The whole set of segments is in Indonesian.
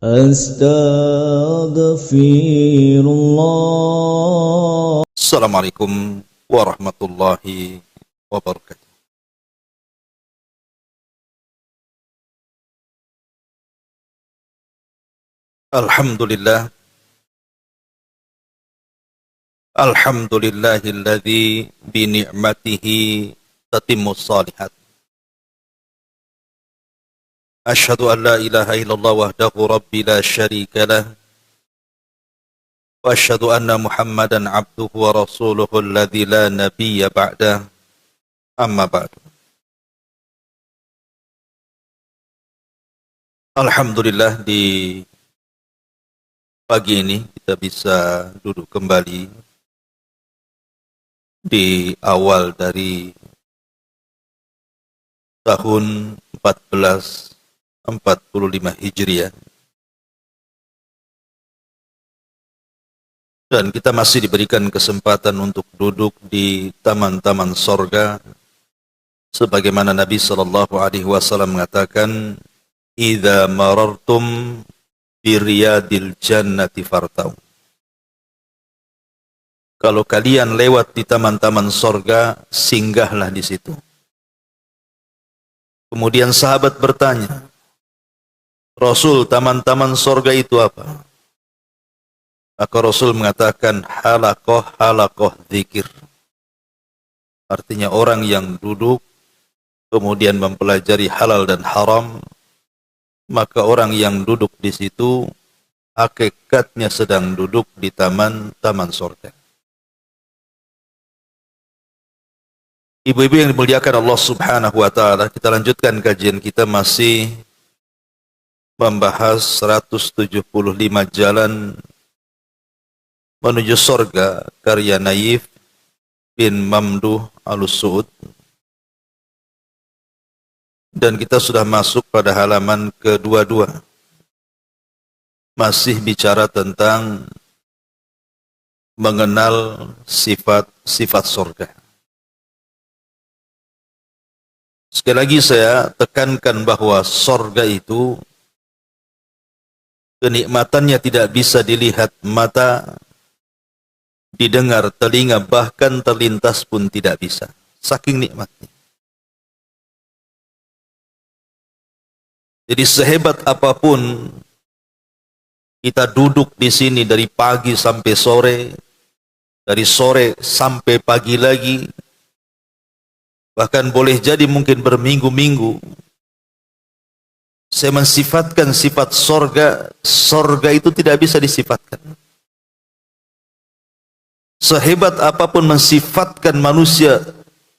Astaghfirullah. Assalamualaikum warahmatullahi wabarakatuh. Alhamdulillah. Alhamdulillahilladzi bi ni'matihi tatimmus shalihat. Asyhadu an la ilaha illallah wahdahu rabbi la syarika lah. Wa asyhadu anna Muhammadan abduhu wa rasuluhu alladzi la nabiyya ba'dah. Amma ba'du. Alhamdulillah, di pagi ini kita bisa duduk kembali di awal dari tahun 1445 Hijriah, dan kita masih diberikan kesempatan untuk duduk di taman-taman sorga sebagaimana Nabi sallallahu alaihi wasallam mengatakan, "Idza marartum bi riyadil jannati fartau." Kalau kalian lewat di taman-taman sorga, singgahlah di situ. Kemudian sahabat bertanya, "Rasul, taman-taman sorga itu apa?" Maka Rasul mengatakan, halaqah zikir. Artinya orang yang duduk kemudian mempelajari halal dan haram, maka orang yang duduk di situ hakikatnya sedang duduk di taman-taman sorga. Ibu-ibu yang dimuliakan Allah Subhanahu wa taala, kita lanjutkan kajian kita masih membahas 175 jalan menuju sorga karya Naif bin Mamduh Al-Suud, dan kita sudah masuk pada halaman ke-22, masih bicara tentang mengenal sifat-sifat sorga. Sekali lagi saya tekankan bahwa sorga itu kenikmatannya tidak bisa dilihat mata, didengar telinga, bahkan terlintas pun tidak bisa. Saking nikmatnya. Jadi sehebat apapun kita duduk di sini dari pagi sampai sore, dari sore sampai pagi lagi, bahkan boleh jadi mungkin berminggu-minggu, saya mensifatkan sifat sorga, sorga itu tidak bisa disifatkan. Sehebat apapun mensifatkan manusia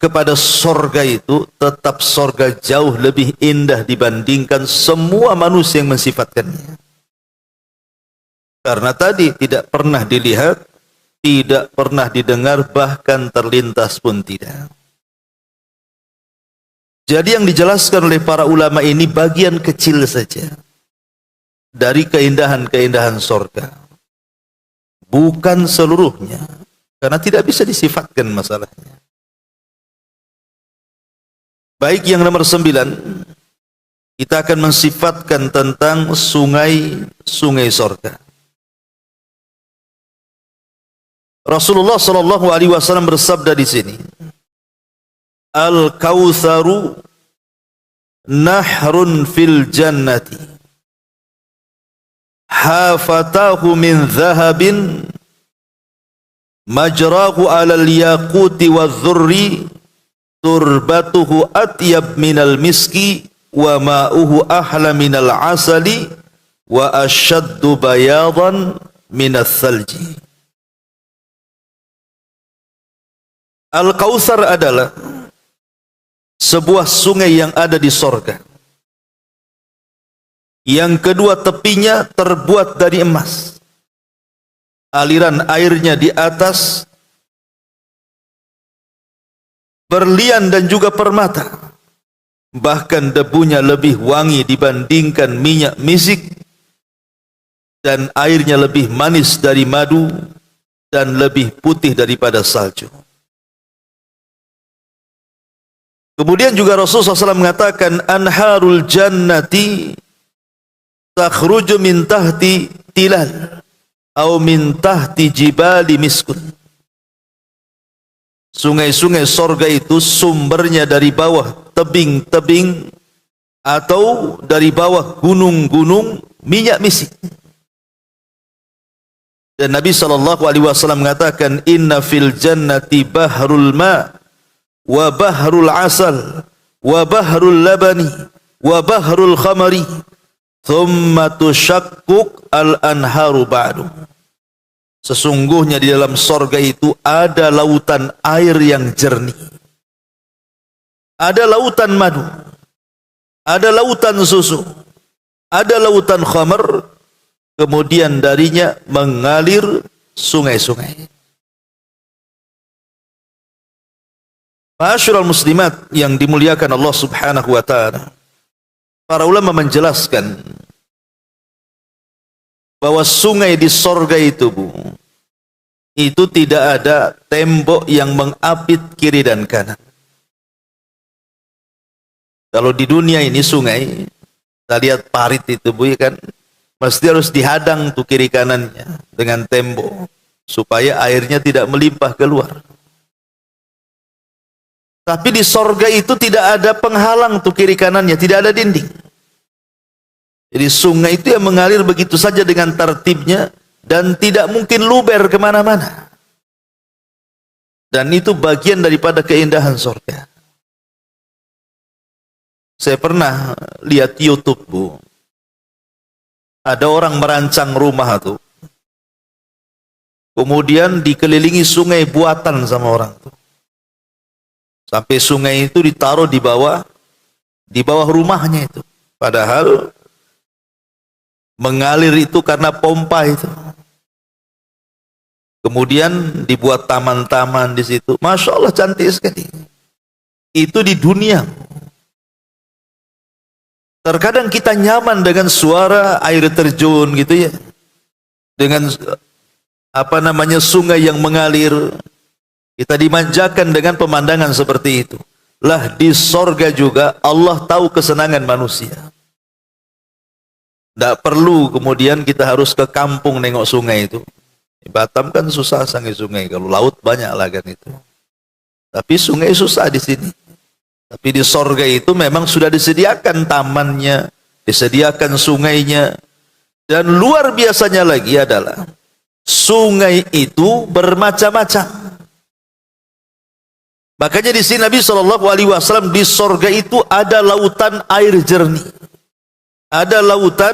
kepada sorga itu, tetap sorga jauh lebih indah dibandingkan semua manusia yang mensifatkannya. Karena tadi tidak pernah dilihat, tidak pernah didengar, bahkan terlintas pun tidak. Jadi yang dijelaskan oleh para ulama ini bagian kecil saja dari keindahan-keindahan sorga. Bukan seluruhnya, karena tidak bisa disifatkan masalahnya. Baik, yang nomor 9, kita akan mensifatkan tentang sungai sorga. Rasulullah sallallahu alaihi wasallam bersabda di sini, "Al-Kautsaru nahrun fil jannati, hafatahu min dhahabin, majrahu alal yaquti wadh-dhurri, turbatuhu atyab minal miski, wa ma'uhu ahla minal asali, wa ashaddu bayadan minal thalji." Al-Kautsar adalah sebuah sungai yang ada di sorga. Yang kedua, tepinya terbuat dari emas. Aliran airnya di atas berlian dan juga permata. Bahkan debunya lebih wangi dibandingkan minyak misik, dan airnya lebih manis dari madu, dan lebih putih daripada salju. Kemudian juga Rasulullah SAW mengatakan, "Anharul jannati takhruju min tahti tilal atau min tahti jibali miskun. Sungai-sungai sorga itu sumbernya dari bawah tebing-tebing atau dari bawah gunung-gunung minyak misik. Dan Nabi SAW mengatakan, inna fil jannati bahrul ma wa bahrul asal wa bahrul labani wa bahrul khamari thumma tushaqquk al anharu ba'du. Sesungguhnya di dalam sorga itu ada lautan air yang jernih, ada lautan madu, ada lautan susu, ada lautan khamar, kemudian darinya mengalir sungai-sungai. Ma'asyiral muslimat yang dimuliakan Allah Subhanahu wa taala, para ulama menjelaskan bahwa sungai di sorga itu, Bu, itu tidak ada tembok yang mengapit kiri dan kanan. Kalau di dunia ini sungai, kita lihat parit itu, Bu, ya kan, mesti harus dihadang tuh kiri kanannya dengan tembok supaya airnya tidak melimpah keluar. Tapi di sorga itu tidak ada penghalang tuh kiri kanannya, tidak ada dinding. Jadi sungai itu yang mengalir begitu saja dengan tertibnya dan tidak mungkin luber kemana-mana. Dan itu bagian daripada keindahan sorga. Saya pernah lihat YouTube, Bu. Ada orang merancang rumah tuh, kemudian dikelilingi sungai buatan sama orang tuh. Sampai sungai itu ditaruh di bawah rumahnya itu. Padahal mengalir itu karena pompa itu. Kemudian dibuat taman-taman di situ. Masya Allah, cantik sekali. Itu di dunia. Terkadang kita nyaman dengan suara air terjun gitu ya, dengan sungai yang mengalir. Kita dimanjakan dengan pemandangan seperti itu. Lah di sorga juga Allah tahu kesenangan manusia. Tidak perlu kemudian kita harus ke kampung nengok sungai itu. Di Batam kan susah sangi sungai, kalau laut banyak lah kan itu. Tapi sungai susah di sini. Tapi di sorga itu memang sudah disediakan tamannya, disediakan sungainya. Dan luar biasanya lagi adalah sungai itu bermacam-macam. Makanya di sini Nabi SAW, di sorga itu ada lautan air jernih, ada lautan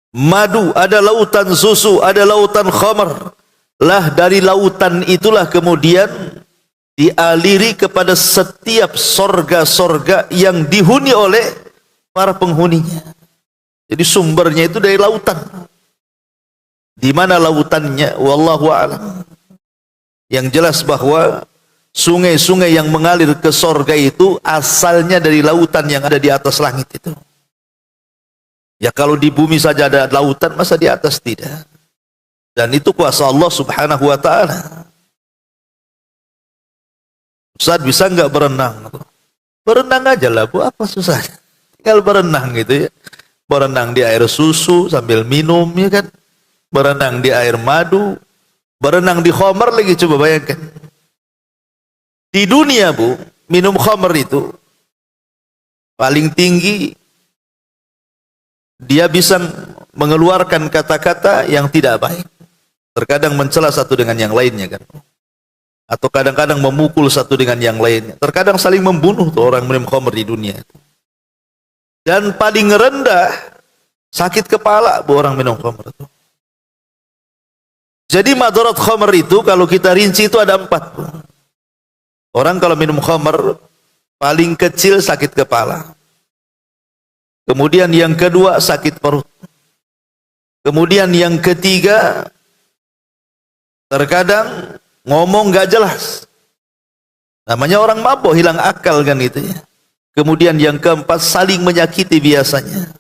madu, ada lautan susu, ada lautan khamar. Lah dari lautan itulah kemudian dialiri kepada setiap sorga-sorga yang dihuni oleh para penghuninya. Jadi sumbernya itu dari lautan. Di mana lautannya? Wallahu a'lam. Yang jelas bahwa sungai-sungai yang mengalir ke sorga itu asalnya dari lautan yang ada di atas langit itu. Ya kalau di bumi saja ada lautan, masa di atas tidak? Dan itu kuasa Allah Subhanahu wa ta'ala. Ustaz, bisa nggak berenang? Berenang aja lah, Bu, apa susahnya? Tinggal berenang gitu ya. Berenang di air susu sambil minum, ya kan? Berenang di air madu, berenang di khamar lagi, coba bayangkan. Di dunia, Bu, minum khamar itu paling tinggi dia bisa mengeluarkan kata-kata yang tidak baik. Terkadang mencela satu dengan yang lainnya kan. Atau kadang-kadang memukul satu dengan yang lainnya. Terkadang saling membunuh tuh orang minum khamar di dunia itu. Dan paling rendah sakit kepala Bu orang minum khamar itu. Jadi madarat khamar itu kalau kita rinci itu ada 4, Bu. Orang kalau minum khamar paling kecil sakit kepala. Kemudian yang kedua sakit perut. Kemudian yang ketiga terkadang ngomong gak jelas. Namanya orang mabuk, hilang akal kan itu ya. Kemudian yang keempat saling menyakiti biasanya.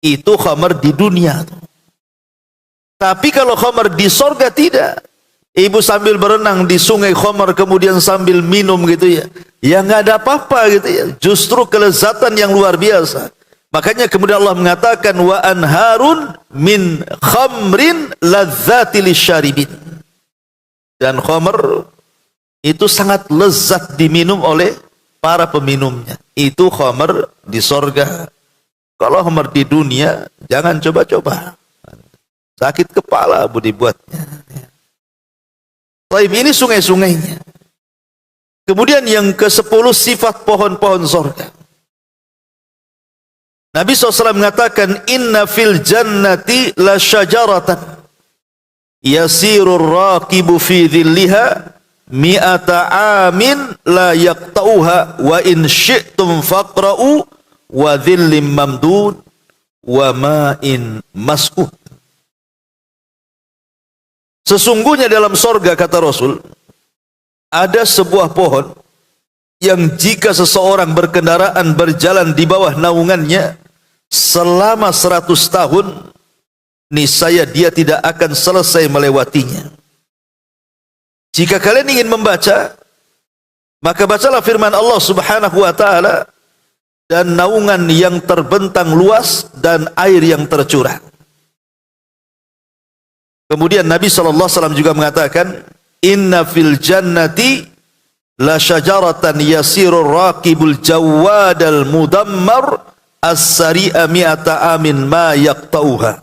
Itu khamar di dunia. Tapi kalau khamar di sorga tidak. Ibu sambil berenang di sungai khamar kemudian sambil minum gitu ya. Ya nggak ada apa-apa gitu ya. Justru kelezatan yang luar biasa. Makanya kemudian Allah mengatakan wa anharun min khamrin ladzati lisyaribin. Dan khamr itu sangat lezat diminum oleh para peminumnya. Itu khamr di sorga. Kalau khamr di dunia jangan coba-coba. Sakit kepala bu dibuatnya. Baik, ini sungai-sungainya. Kemudian yang ke-10 sifat pohon-pohon sorga. Nabi SAW mengatakan inna fil jannati la syajaratan yasirur raqibu fi dhilliha mi'ata amin la yaqta'uha wa in syi'tum faqra'u wa dhillim mamdud wa ma'in mas'ud. Sesungguhnya dalam sorga, kata Rasul, ada sebuah pohon yang jika seseorang berkendaraan berjalan di bawah naungannya selama 100 tahun, niscaya dia tidak akan selesai melewatinya. Jika kalian ingin membaca, maka bacalah firman Allah Subhanahu wa taala, dan naungan yang terbentang luas dan air yang tercurah. Kemudian Nabi SAW juga mengatakan, inna fil jannati la syajaratan yasirur raqibul jawadal mudammar as-sari'a mi'ata amin ma yaqta'uha.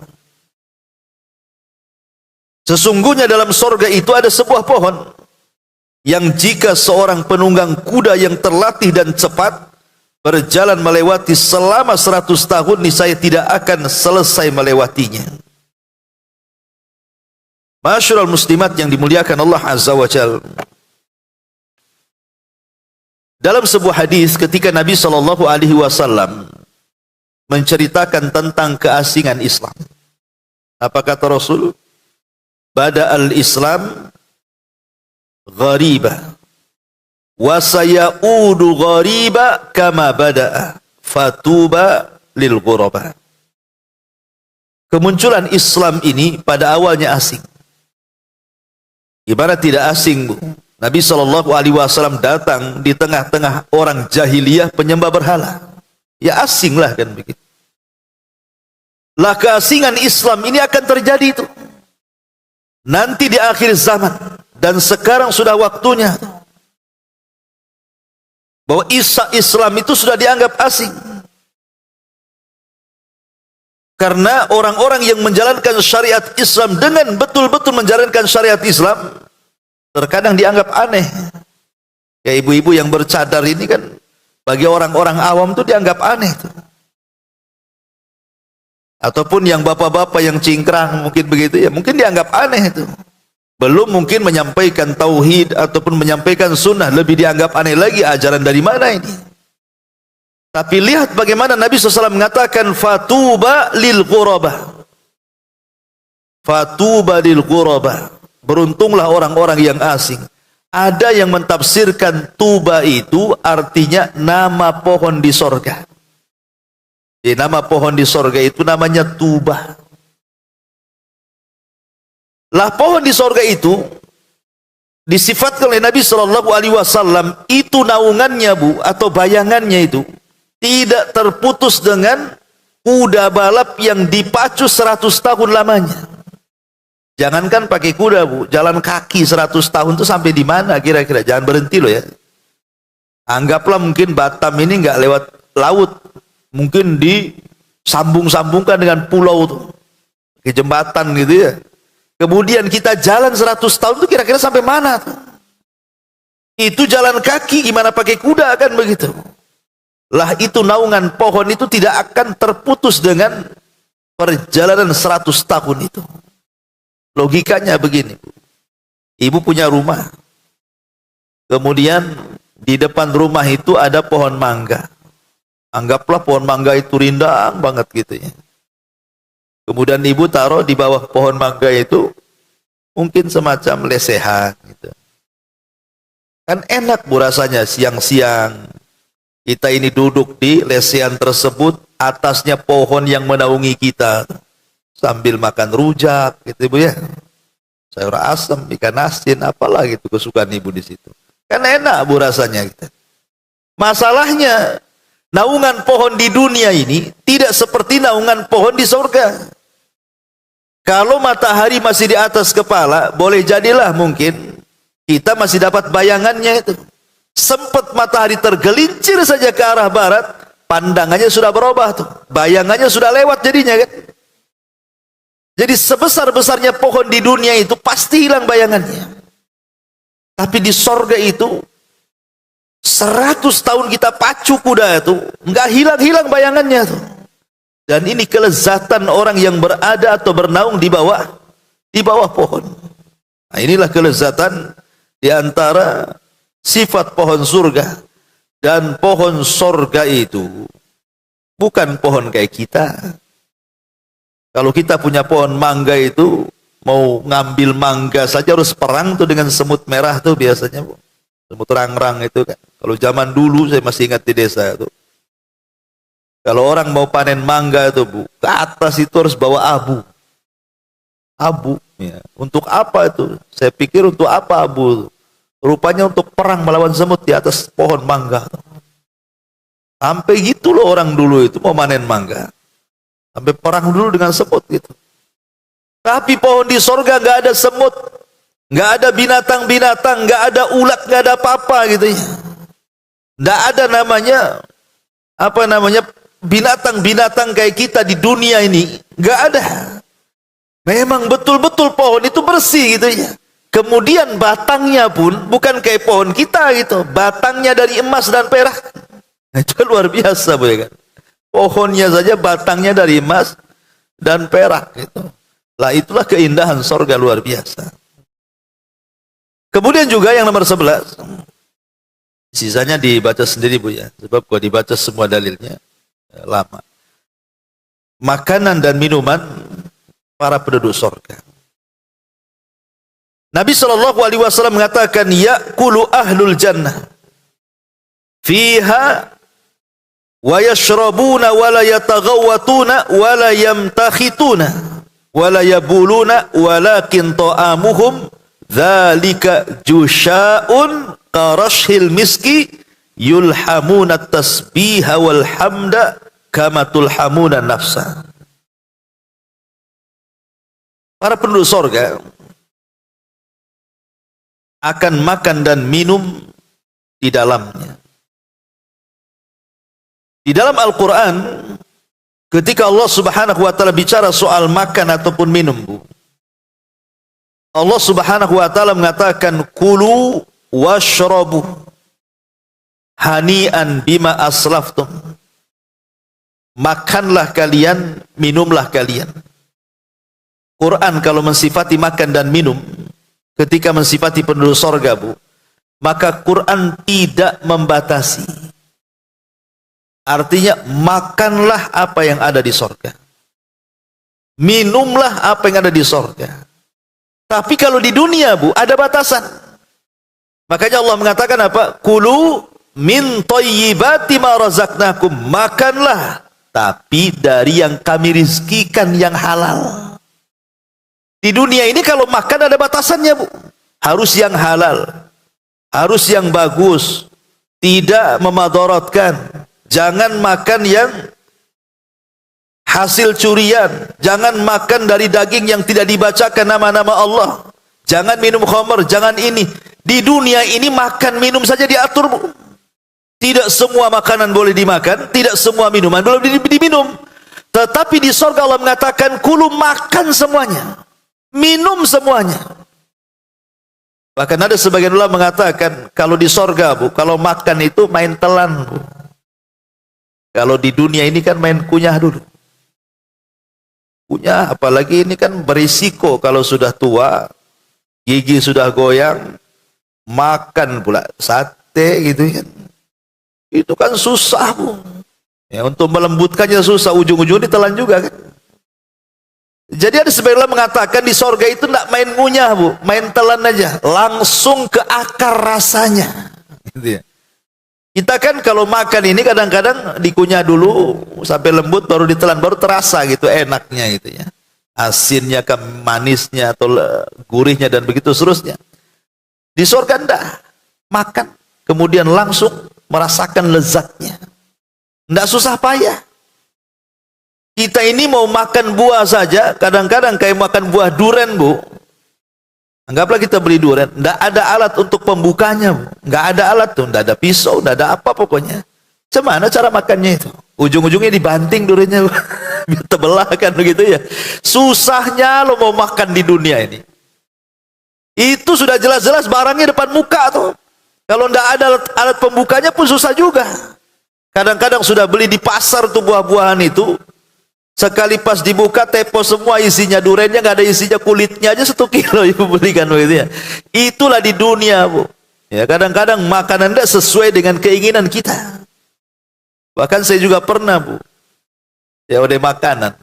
Sesungguhnya dalam sorga itu ada sebuah pohon yang jika seorang penunggang kuda yang terlatih dan cepat berjalan melewati selama 100 tahun, niscaya tidak akan selesai melewatinya. Masyarul muslimat yang dimuliakan Allah Azza wa Jalla. Dalam sebuah hadis ketika Nabi SAW menceritakan tentang keasingan Islam, apa kata Rasul? Bada al-Islam ghariba wa sayaudu ghariba kama bada'a fatuba lil ghuraba. Kemunculan Islam ini pada awalnya asing. Ibarat tidak asing, Bu. Nabi SAW datang di tengah-tengah orang jahiliyah penyembah berhala. Ya asing lah kan begitu. Lah keasingan Islam ini akan terjadi itu nanti di akhir zaman, dan sekarang sudah waktunya bahwa Islam itu sudah dianggap asing. Karena orang-orang yang menjalankan syariat Islam dengan betul-betul menjalankan syariat Islam terkadang dianggap aneh. Ya ibu-ibu yang bercadar ini kan bagi orang-orang awam itu dianggap aneh tuh. Ataupun yang bapak-bapak yang cingkrang mungkin begitu ya, mungkin dianggap aneh itu. Belum mungkin menyampaikan tauhid ataupun menyampaikan sunnah, lebih dianggap aneh lagi, ajaran dari mana ini. Tapi lihat bagaimana Nabi SAW mengatakan fatuba lil ghuraba. Fatuba lil ghuraba. Beruntunglah orang-orang yang asing. Ada yang mentafsirkan tuba itu artinya nama pohon di sorga. Jadi nama pohon di sorga itu namanya tuba. Lah pohon di sorga itu disifatkan oleh Nabi SAW itu naungannya, Bu, atau bayangannya itu tidak terputus dengan kuda balap yang dipacu 100 tahun lamanya. Jangankan pakai kuda, Bu, jalan kaki 100 tahun itu sampai di mana kira-kira? Jangan berhenti loh ya. Anggaplah mungkin Batam ini nggak lewat laut, mungkin disambung-sambungkan dengan pulau tuh, ke jembatan gitu ya. Kemudian kita jalan 100 tahun itu kira-kira sampai mana tuh? Itu jalan kaki, gimana pakai kuda kan begitu. Lah itu naungan pohon itu tidak akan terputus dengan perjalanan 100 tahun itu. Logikanya begini, Bu. Ibu punya rumah, kemudian di depan rumah itu ada pohon mangga. Anggaplah pohon mangga itu rindang banget gitu ya. Kemudian ibu taruh di bawah pohon mangga itu mungkin semacam lesehan gitu. Kan enak, Bu, rasanya siang-siang kita ini duduk di lesehan tersebut, atasnya pohon yang menaungi kita, sambil makan rujak gitu, Ibu ya. Sayur asam, ikan asin, apalah gitu kesukaan ibu di situ. Kan enak, Bu, rasanya gitu. Masalahnya naungan pohon di dunia ini tidak seperti naungan pohon di surga. Kalau matahari masih di atas kepala, boleh jadilah mungkin kita masih dapat bayangannya itu. Sempat matahari tergelincir saja ke arah barat, pandangannya sudah berubah tuh. Bayangannya sudah lewat jadinya kan. Jadi sebesar-besarnya pohon di dunia itu pasti hilang bayangannya. Tapi di sorga itu 100 tahun kita pacu kuda itu nggak hilang-hilang bayangannya tuh. Dan ini kelezatan orang yang berada atau bernaung di bawah pohon. Nah, inilah kelezatan di antara sifat pohon surga. Dan pohon surga itu bukan pohon kayak kita. Kalau kita punya pohon mangga itu, mau ngambil mangga saja harus perang tuh dengan semut merah tuh biasanya, Bu. Semut rang-rang itu kan. Kalau zaman dulu saya masih ingat di desa itu. Kalau orang mau panen mangga itu, Bu, ke atas itu harus bawa abu. Abu, ya. Untuk apa itu? Saya pikir untuk apa abu? Rupanya untuk perang melawan semut di atas pohon mangga. Sampai gitu loh orang dulu itu mau panen mangga. Sampai perang dulu dengan semut gitu. Tapi pohon di sorga nggak ada semut, nggak ada binatang-binatang, nggak ada ulat, nggak ada apa-apa gitu ya. Nggak ada namanya binatang-binatang kayak kita di dunia ini, nggak ada. Memang betul-betul pohon itu bersih gitu ya. Kemudian batangnya pun bukan kayak pohon kita gitu, batangnya dari emas dan perak. Itu luar biasa, Bu, ya kan? Pohonnya saja batangnya dari emas dan perak gitu. Lah itulah keindahan sorga luar biasa. Kemudian juga yang nomor 11. Sisanya dibaca sendiri, Bu, ya. Sebab kalau dibaca semua dalilnya lama. Makanan dan minuman para penduduk sorga. Nabi SAW mengatakan, ya'kulu ahlul jannah fiha wa yashrabuna wa la yataghawwatuna wa la yamtakhituna wa la yabuluna walakin ta'amuhum dzalika jusha'un qarashil miski yulhamuna tasbiha wal hamda kama tulhamuna nafsa. Para penduduk sorga akan makan dan minum di dalamnya. Di dalam Al-Quran, ketika Allah Subhanahu wa ta'ala bicara soal makan ataupun minum, Bu, Allah Subhanahu wa ta'ala mengatakan, kulu washrabu hani'an bima aslaftum. Makanlah kalian, minumlah kalian. Quran kalau mensifati makan dan minum, ketika mensifati penduduk sorga, Bu, maka Quran tidak membatasi. Artinya makanlah apa yang ada di sorga, minumlah apa yang ada di sorga. Tapi kalau di dunia, Bu, ada batasan. Makanya Allah mengatakan apa? Kulu min thayyibati ma razaqnakum. Makanlah, tapi dari yang kami rizkikan yang halal. Di dunia ini kalau makan ada batasannya, Bu. Harus yang halal, harus yang bagus, tidak memadaratkan. Jangan makan yang hasil curian, jangan makan dari daging yang tidak dibacakan nama-nama Allah, jangan minum khamr, jangan ini. Di dunia ini makan minum saja diatur, Bu. Tidak semua makanan boleh dimakan, tidak semua minuman boleh diminum. Tetapi di surga Allah mengatakan, kulu, makan semuanya, minum semuanya. Bahkan ada sebagian ulama mengatakan, kalau di surga, Bu, kalau makan itu main telan, Bu. Kalau di dunia ini kan main kunyah dulu. Kunyah, apalagi ini kan berisiko kalau sudah tua, gigi sudah goyang, makan pula sate gitu kan. Itu kan susah, Bu. Ya, untuk melembutkannya susah, ujung-ujung ditelan juga kan. Jadi ada sebagian ulama mengatakan di sorga itu tidak main ngunyah, Bu, main telan aja, langsung ke akar rasanya. Gitu ya. Kita kan kalau makan ini kadang-kadang dikunyah dulu sampai lembut baru ditelan, baru terasa gitu enaknya gitu ya. Asinnya ke manisnya atau gurihnya dan begitu seterusnya. Di surga enggak. Makan kemudian langsung merasakan lezatnya. Tidak susah payah. Kita ini mau makan buah saja, kadang-kadang kayak makan buah durian, Bu. Anggaplah kita beli durian, tidak ada alat untuk pembukanya, Bu. Nggak ada alat tuh, tidak ada pisau, tidak ada apa pokoknya. Gimana cara makannya itu? Ujung-ujungnya dibanting duriannya, biar terbelah kan begitu ya. Susahnya lo mau makan di dunia ini. Itu sudah jelas-jelas barangnya depan muka tuh. Kalau tidak ada alat pembukanya pun susah juga. Kadang-kadang sudah beli di pasar tuh buah-buahan itu. Sekali pas dibuka tepo semua isinya, duriannya nggak ada isinya, kulitnya aja 1 kilo ibu belikan begitu ya. Itulah di dunia, Bu. Ya, kadang-kadang makanan tidak sesuai dengan keinginan kita. Bahkan saya juga pernah, Bu, ya udah makanan,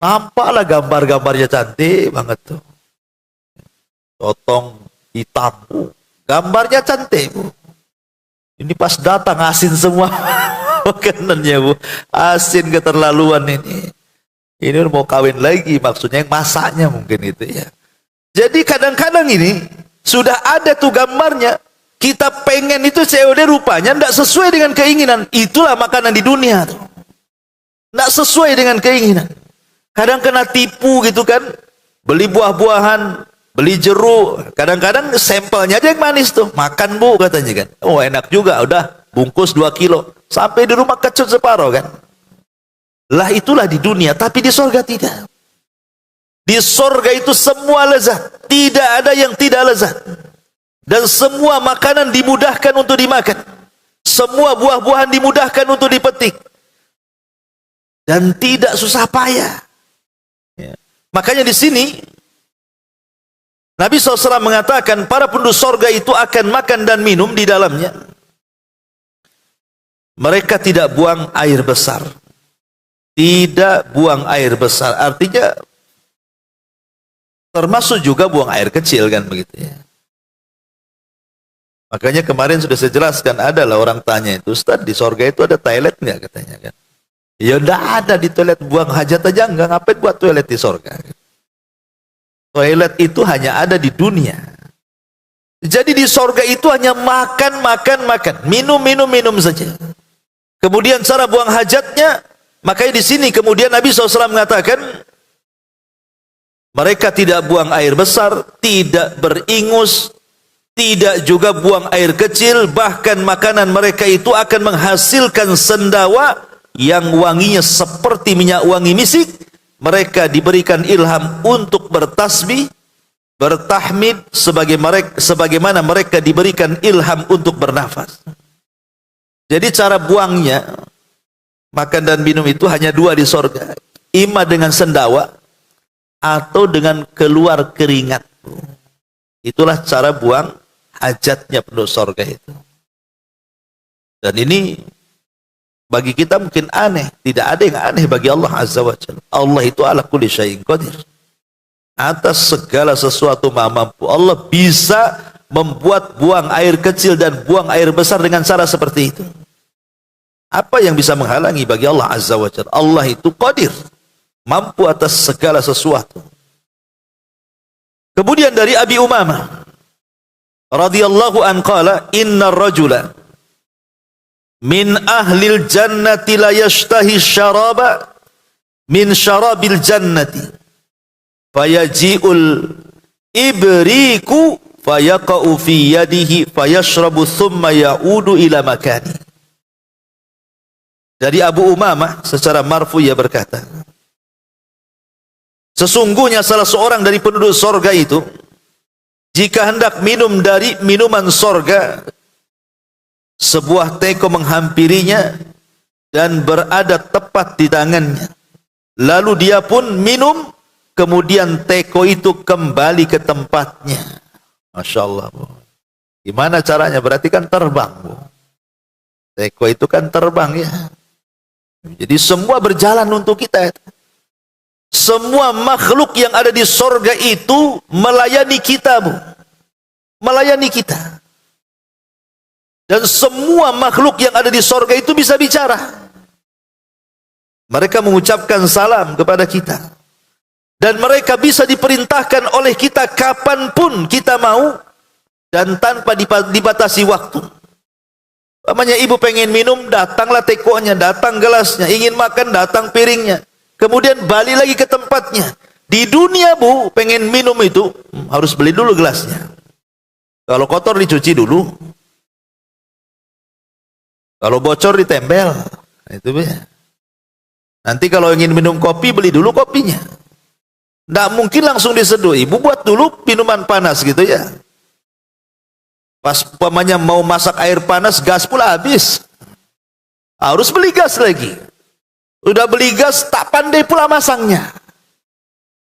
nampaklah gambarnya cantik banget tuh, potong hitam, Bu. Gambarnya cantik, Bu. Ini pas datang asin semua makanannya, Bu. Asin keterlaluan ini. Ini mau kawin lagi, maksudnya yang masaknya mungkin itu ya. Jadi kadang-kadang ini sudah ada tuh gambarnya. Kita pengen itu COD rupanya tidak sesuai dengan keinginan. Itulah makanan di dunia tuh. Tidak sesuai dengan keinginan. Kadang kena tipu gitu kan. Beli buah-buahan, beli jeruk. Kadang-kadang sampelnya aja yang manis tuh. Makan, Bu, katanya kan. Oh enak juga, udah bungkus 2 kilo. Sampai di rumah kecut separuh kan. Lah itulah di dunia, tapi di sorga tidak. Di sorga itu semua lezat. Tidak ada yang tidak lezat. Dan semua makanan dimudahkan untuk dimakan. Semua buah-buahan dimudahkan untuk dipetik. Dan tidak susah payah. Ya. Makanya di sini Nabi SAW mengatakan para penduduk sorga itu akan makan dan minum di dalamnya. Mereka tidak buang air besar. Tidak buang air besar. Artinya termasuk juga buang air kecil kan begitu ya. Makanya kemarin sudah saya jelaskan, adalah orang tanya itu, Ustaz, di sorga itu ada toilet nggak katanya kan? Ya udah ada di toilet, buang hajat aja enggak, ngapain buat toilet di sorga? Toilet itu hanya ada di dunia. Jadi di sorga itu hanya makan, minum saja. Kemudian cara buang hajatnya, makanya di sini kemudian Nabi SAW mengatakan, mereka tidak buang air besar, tidak beringus, tidak juga buang air kecil, bahkan makanan mereka itu akan menghasilkan sendawa yang wanginya seperti minyak wangi misik. Mereka diberikan ilham untuk bertasbih, bertahmid, sebagaimana mereka diberikan ilham untuk bernafas. Jadi cara buangnya, makan dan minum itu hanya 2 di sorga. Ima dengan sendawa, atau dengan keluar keringat. Itulah cara buang hajatnya penduduk sorga itu. Dan ini bagi kita mungkin aneh. Tidak ada yang aneh bagi Allah Azza wa Jalla. Allah itu ala kulli syai'in qadir. Atas segala sesuatu maha mampu. Allah bisa membuat buang air kecil dan buang air besar dengan cara seperti itu. Apa yang bisa menghalangi bagi Allah Azza wa Jalla? Allah itu qadir, mampu atas segala sesuatu. Kemudian dari Abi Umamah radhiyallahu an qala, innar rajula min ahlil jannati la yashtahi syaraba min syarabil jannati fayaji'ul ibriku fayaqa'u fi yadihi fayashrabu thumma ya'udu ila makani. Dari Abu Umamah secara marfu ia berkata, sesungguhnya salah seorang dari penduduk sorga itu, jika hendak minum dari minuman sorga, sebuah teko menghampirinya dan berada tepat di tangannya. Lalu dia pun minum, kemudian teko itu kembali ke tempatnya. Masya Allah, Bu. Gimana caranya? Berarti kan terbang, Bu. Teko itu kan terbang ya. Jadi semua berjalan untuk kita. Semua makhluk yang ada di sorga itu melayani kita, Bu. Melayani kita. Dan semua makhluk yang ada di sorga itu bisa bicara. Mereka mengucapkan salam kepada kita. Dan mereka bisa diperintahkan oleh kita kapanpun kita mau. Dan tanpa dibatasi waktu. Umpamanya ibu pengen minum, datanglah tekonya, datang gelasnya, ingin makan, datang piringnya. Kemudian balik lagi ke tempatnya. Di dunia bu, pengen minum itu harus beli dulu gelasnya. Kalau kotor dicuci dulu. Kalau bocor ditempel. Itu ya. Nanti kalau ingin minum kopi, beli dulu kopinya. Nggak mungkin langsung diseduh. Ibu buat dulu minuman panas gitu ya. Pas umpamanya mau masak air panas, gas pula habis. Harus beli gas lagi. Udah beli gas, tak pandai pula masangnya.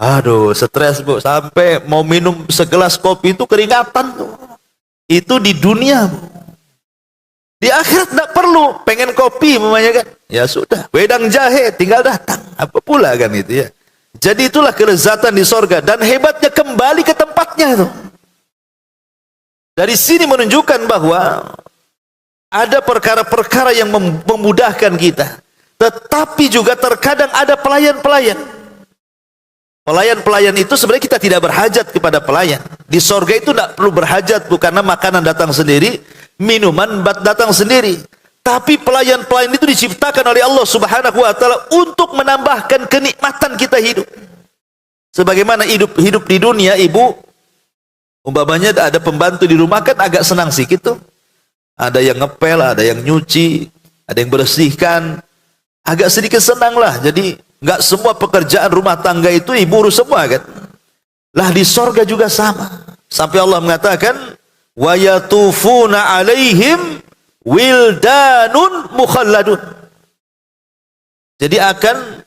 Aduh, stres bu. Sampai mau minum segelas kopi itu keringatan tuh. Itu di dunia bu. Di akhirat tidak perlu. Pengen kopi umpamanya kan. Ya sudah. Wedang jahe tinggal datang. Apa pula kan itu ya. Jadi itulah kelezatan di sorga. Dan hebatnya kembali ke tempatnya itu. Dari sini menunjukkan bahwa ada perkara-perkara yang memudahkan kita. Tetapi juga terkadang ada pelayan-pelayan. Pelayan-pelayan itu sebenarnya kita tidak berhajat kepada pelayan. Di sorga itu tidak perlu berhajat, karena makanan datang sendiri, minuman datang sendiri. Tapi pelayan-pelayan itu diciptakan oleh Allah Subhanahu wa taala untuk menambahkan kenikmatan kita hidup. Sebagaimana hidup di dunia, ibu umpamanya ada pembantu di rumah kan agak senang sedikit tuh. Ada yang ngepel, ada yang nyuci, ada yang bersihkan. Agak sedikit senang lah. Jadi nggak semua pekerjaan rumah tangga itu ibu urus semua kan. Lah di sorga juga sama. Sampai Allah mengatakan, wa yatufuna alaihim wildanun mukhalladun. Jadi akan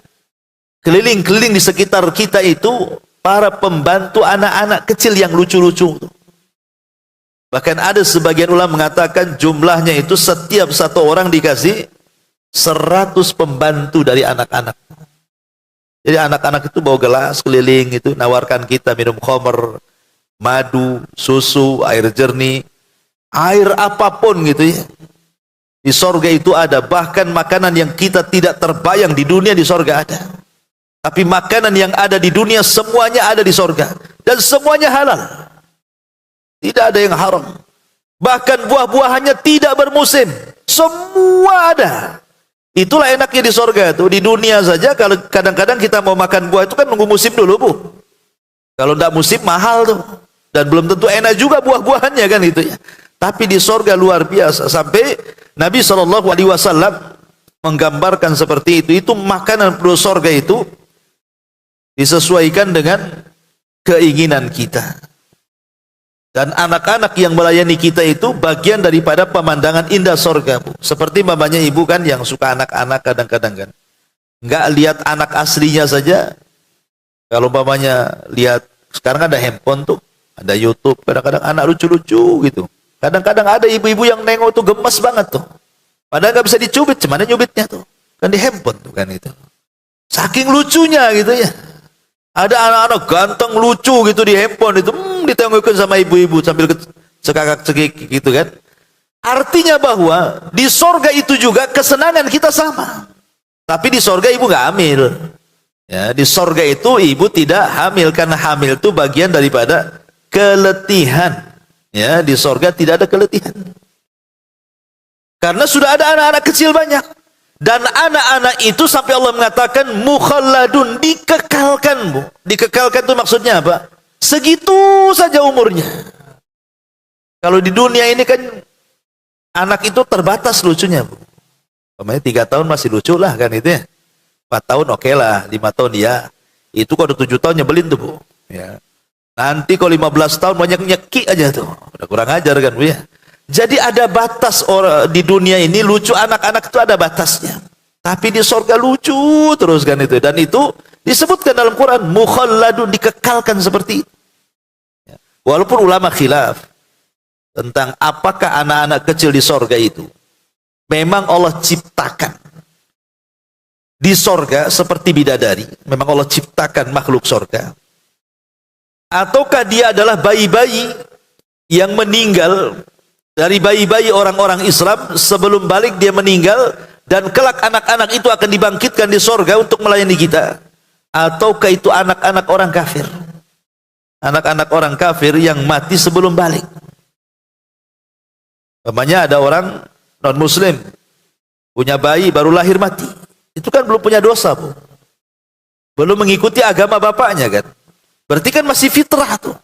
keliling-keliling di sekitar kita itu para pembantu anak-anak kecil yang lucu-lucu. Bahkan ada sebagian ulama mengatakan jumlahnya itu setiap satu orang dikasih 100 pembantu dari anak-anak. Jadi anak-anak itu bawa gelas keliling itu, nawarkan kita minum khamr, madu, susu, air jernih, air apapun gitu ya. Di sorga itu ada, bahkan makanan yang kita tidak terbayang di dunia di sorga ada. Tapi makanan yang ada di dunia semuanya ada di sorga. Dan semuanya halal. Tidak ada yang haram. Bahkan buah-buahannya tidak bermusim. Semua ada. Itulah enaknya di sorga itu. Di dunia saja kalau kadang-kadang kita mau makan buah itu kan nunggu musim dulu bu. Kalau tidak musim mahal tuh. Dan belum tentu enak juga buah-buahannya kan itu ya. Tapi di sorga luar biasa. Sampai Nabi SAW menggambarkan seperti itu. Itu makanan penduduk sorga itu disesuaikan dengan keinginan kita. Dan anak-anak yang melayani kita itu bagian daripada pemandangan indah sorga bu. Seperti mamanya ibu kan yang suka anak-anak kadang-kadang kan. Nggak lihat anak aslinya saja. Kalau mamanya lihat, sekarang ada handphone tuh. Ada YouTube, kadang-kadang anak lucu-lucu gitu. Kadang-kadang ada ibu-ibu yang nengok tuh gemes banget tuh. Padahal nggak bisa dicubit, cuman nyubitnya tuh. Kan di handphone tuh kan itu. Saking lucunya gitu ya. Ada anak-anak ganteng lucu gitu di handphone itu, ditengokin sama ibu-ibu sambil cekakak-cekik gitu kan. Artinya bahwa di sorga itu juga kesenangan kita sama. Tapi di sorga ibu nggak hamil. Ya, di sorga itu ibu tidak hamil karena hamil itu bagian daripada keletihan. Ya, di sorga tidak ada keletihan. Karena sudah ada anak-anak kecil banyak. Dan anak-anak itu sampai Allah mengatakan mukhalladun, dikekalkan bu. Dikekalkan itu maksudnya apa? Segitu saja umurnya. Kalau di dunia ini kan anak itu terbatas lucunya bu. Pokoknya 3 tahun masih lucu lah kan itu ya. 4 tahun oke lah, 5 tahun ya. Itu kalau 7 tahun nyebelin tuh bu. Ya. Nanti kalau 15 tahun banyak nyeki aja tuh. Udah kurang ajar kan bu ya. Jadi ada batas orang di dunia ini lucu anak-anak itu ada batasnya. Tapi di sorga lucu terus kan itu. Dan itu disebutkan dalam Quran mukhalladun, dikekalkan seperti itu. Walaupun ulama khilaf tentang apakah anak-anak kecil di sorga itu memang Allah ciptakan di sorga seperti bidadari. Memang Allah ciptakan makhluk sorga. Ataukah dia adalah bayi-bayi yang meninggal dari bayi-bayi orang-orang Islam, sebelum balik dia meninggal, dan kelak anak-anak itu akan dibangkitkan di sorga untuk melayani kita. Ataukah itu anak-anak orang kafir? Anak-anak orang kafir yang mati sebelum balik. Namanya ada orang non muslim, punya bayi baru lahir mati, itu kan belum punya dosa, Bu. Belum mengikuti agama bapaknya kan. Berarti kan masih fitrah tuh.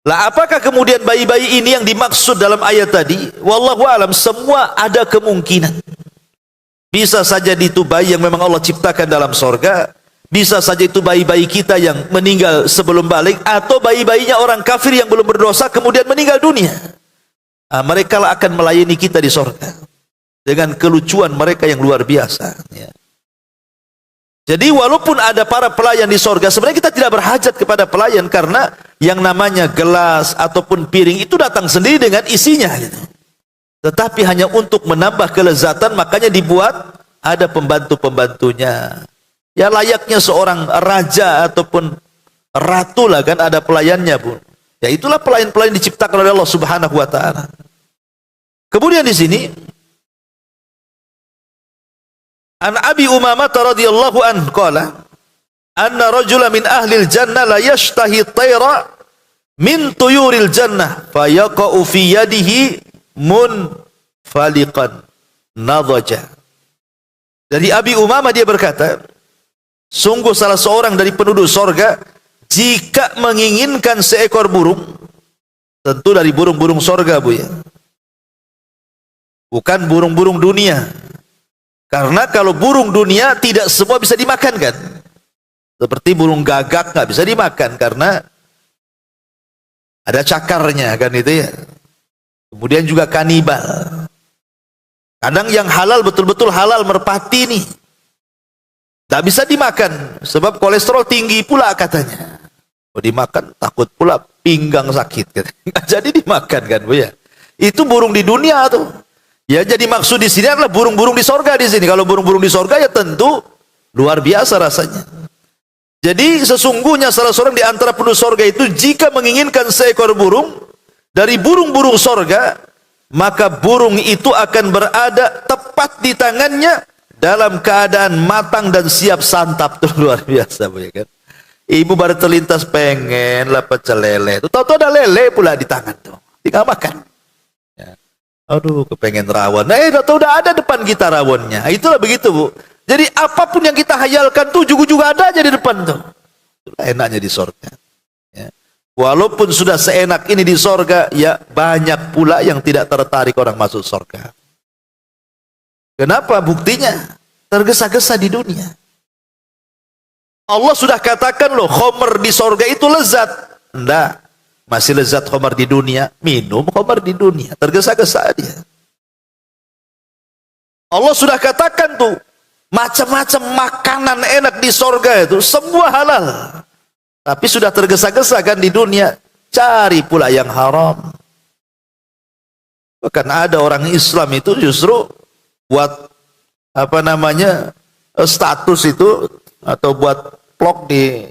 Lah apakah kemudian bayi-bayi ini yang dimaksud dalam ayat tadi? Wallahu alam, semua ada kemungkinan. Bisa saja itu bayi yang memang Allah ciptakan dalam sorga, bisa saja itu bayi-bayi kita yang meninggal sebelum balik, atau bayi-bayinya orang kafir yang belum berdosa kemudian meninggal dunia. Mereka lah akan melayani kita di sorga dengan kelucuan mereka yang luar biasa, ya. Jadi walaupun ada para pelayan di sorga, sebenarnya kita tidak berhajat kepada pelayan, karena yang namanya gelas ataupun piring itu datang sendiri dengan isinya gitu. Tetapi hanya untuk menambah kelezatan, makanya dibuat ada pembantu-pembantunya. Ya layaknya seorang raja ataupun ratu lah kan, ada pelayannya, Bu. Ya itulah pelayan-pelayan diciptakan oleh Allah Subhanahu wa taala. Kemudian di sini An Abi Umamah radhiyallahu anhu qala anna rajula min ahli al-jannah la yashtahi tayra min tuyuril jannah fayaqa'u fi yadihi munfaliqan nadhaja. Dari Abi Umamah dia berkata, sungguh salah seorang dari penduduk sorga jika menginginkan seekor burung, tentu dari burung-burung sorga, Bu, ya, bukan burung-burung dunia. Karena kalau burung dunia tidak semua bisa dimakan kan. Seperti burung gagak nggak bisa dimakan karena ada cakarnya kan itu ya. Kemudian juga kanibal. Kadang yang halal betul-betul halal merpati nih, tak bisa dimakan sebab kolesterol tinggi pula katanya. Kalau dimakan takut pula pinggang sakit katanya. Nggak jadi dimakan kan, Bu, ya. Itu burung di dunia tuh. Ya jadi maksud di sini adalah burung-burung di sorga di sini. Kalau burung-burung di sorga ya tentu luar biasa rasanya. Jadi sesungguhnya salah seorang di antara penduduk sorga itu jika menginginkan seekor burung dari burung-burung sorga, maka burung itu akan berada tepat di tangannya dalam keadaan matang dan siap santap. Tuh luar biasa, Bu, ya kan. Ibu baru terlintas pengen lah pecel lele. Tahu-tahu ada lele pula di tangan tuh. Tinggal makan. Aduh, kepengen rawon. Udah ada depan kita rawonnya. Itulah begitu, Bu. Jadi apapun yang kita hayalkan tuh juga ada aja di depan tuh. Itulah enaknya di sorga. Ya. Walaupun sudah seenak ini di sorga, ya banyak pula yang tidak tertarik orang masuk sorga. Kenapa? Buktinya tergesa-gesa di dunia. Allah sudah katakan loh, khomer di sorga itu lezat. Enggak. Masih lezat khamar di dunia, minum khamar di dunia, tergesa-gesa dia. Allah sudah katakan tuh, macam-macam makanan enak di sorga itu, semua halal. Tapi sudah tergesa-gesa kan di dunia, cari pula yang haram. Bahkan ada orang Islam itu justru buat status itu, atau buat vlog di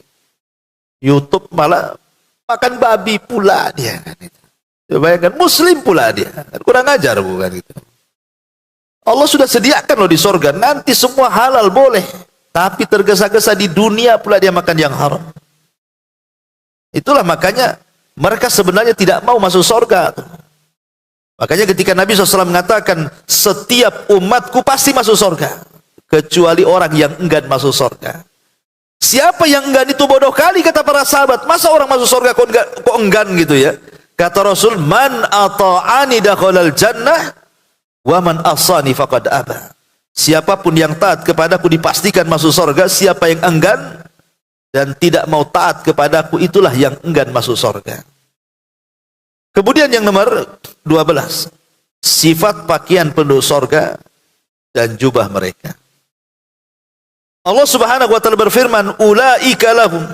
YouTube malah makan babi pula dia kan itu. Bayangkan muslim pula dia. Kan kurang ajar, bukan gitu. Allah sudah sediakan loh di sorga, nanti semua halal boleh. Tapi tergesa-gesa di dunia pula dia makan yang haram. Itulah makanya mereka sebenarnya tidak mau masuk sorga. Makanya ketika Nabi SAW mengatakan setiap umatku pasti masuk sorga, kecuali orang yang enggan masuk sorga. Siapa yang enggan itu bodoh kali, kata para sahabat. Masa orang masuk surga kok enggan gitu ya? Kata Rasul, man ata'ani dakhalal jannah wa man asani faqad aba. Siapapun yang taat kepadaku dipastikan masuk surga, siapa yang enggan dan tidak mau taat kepadaku itulah yang enggan masuk surga. Kemudian yang nomor 12, sifat pakaian penduduk surga dan jubah mereka. Allah Subhanahu wa taala berfirman, ulaika lahum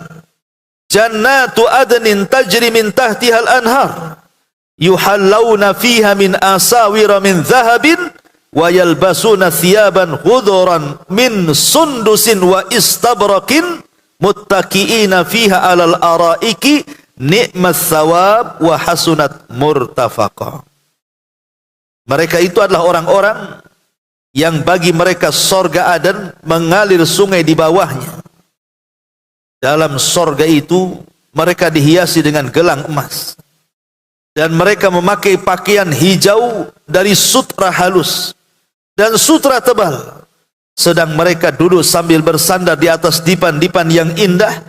jannatu adnin tajri min tahtihal anhar yuhallawna fiha min asawira min dhahabin wa yalbasuna thiyaban khudran min sundusin wa istabraqin muttaqiina fiha alal araiki ni'mas thawab wa hasunat murtafaqa. Mereka itu adalah orang-orang yang bagi mereka sorga Aden mengalir sungai di bawahnya. Dalam sorga itu mereka dihiasi dengan gelang emas dan mereka memakai pakaian hijau dari sutra halus dan sutra tebal, sedang mereka duduk sambil bersandar di atas dipan-dipan yang indah.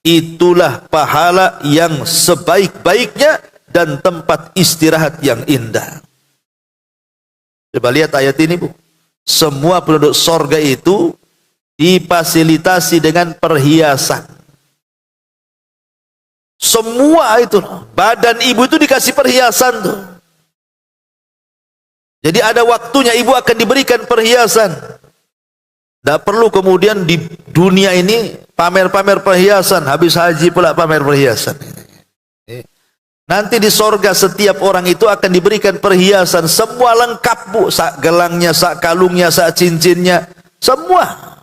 Itulah pahala yang sebaik-baiknya dan tempat istirahat yang indah. Coba lihat ayat ini, Bu. Semua penduduk sorga itu difasilitasi dengan perhiasan. Semua itu, badan ibu itu dikasih perhiasan tuh. Jadi ada waktunya ibu akan diberikan perhiasan. Tidak perlu kemudian di dunia ini pamer-pamer perhiasan, habis haji pula pamer perhiasan. Nanti di sorga setiap orang itu akan diberikan perhiasan, semua lengkap, Bu. Sak gelangnya, sak kalungnya, sak cincinnya, semua.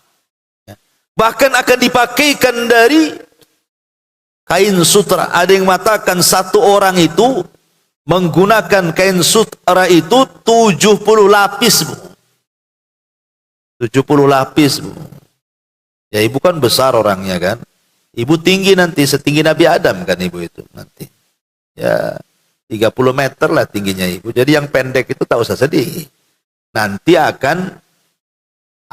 Bahkan akan dipakaikan dari kain sutra. Ada yang mengatakan satu orang itu menggunakan kain sutra itu 70 lapis, Bu. 70 lapis, Bu. Ya ibu kan besar orangnya kan. Ibu tinggi nanti setinggi Nabi Adam kan ibu itu nanti. Ya 30 meter lah tingginya ibu. Jadi yang pendek itu tak usah sedih. Nanti akan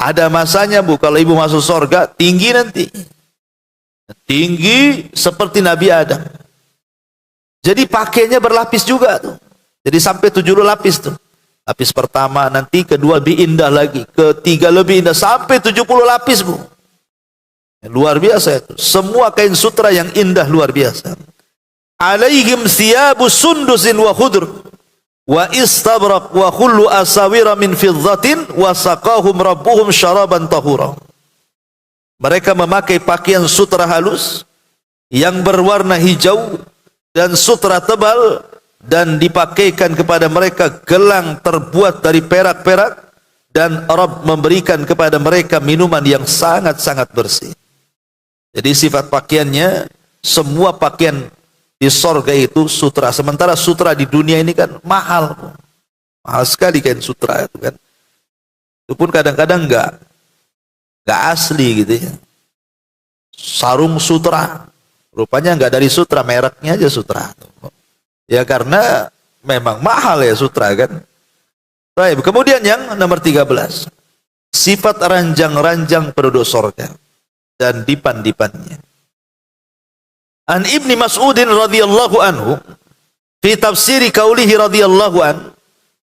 ada masanya, Bu, kalau ibu masuk surga tinggi nanti. Tinggi seperti Nabi Adam. Jadi pakainya berlapis juga tuh. Jadi sampai 70 lapis tuh. Lapis pertama, nanti kedua lebih indah lagi, ketiga lebih indah, sampai 70 lapis, Bu. Luar biasa itu. Semua kain sutra yang indah luar biasa. Alaihim thiyabu sundusin wa khudr wa istabrak wa kullu asawira min fiddatin wa saqahum rabbuhum syaraban tahura. Mereka memakai pakaian sutra halus yang berwarna hijau dan sutra tebal, dan dipakaikan kepada mereka gelang terbuat dari perak-perak, dan Rabb memberikan kepada mereka minuman yang sangat-sangat bersih. Jadi sifat pakaiannya, semua pakaian di sorga itu sutra. Sementara sutra di dunia ini kan mahal, mahal sekali kain sutra itu kan. Itu pun kadang-kadang enggak asli gitu ya. Sarung sutra, rupanya enggak dari sutra, mereknya aja sutra. Ya karena memang mahal ya sutra kan. Baik, kemudian yang nomor 13, sifat ranjang-ranjang penduduk sorga dan dipan-dipannya. An Ibni Mas'udin radhiyallahu anhu fi tafsiri qaulihi radhiyallahu an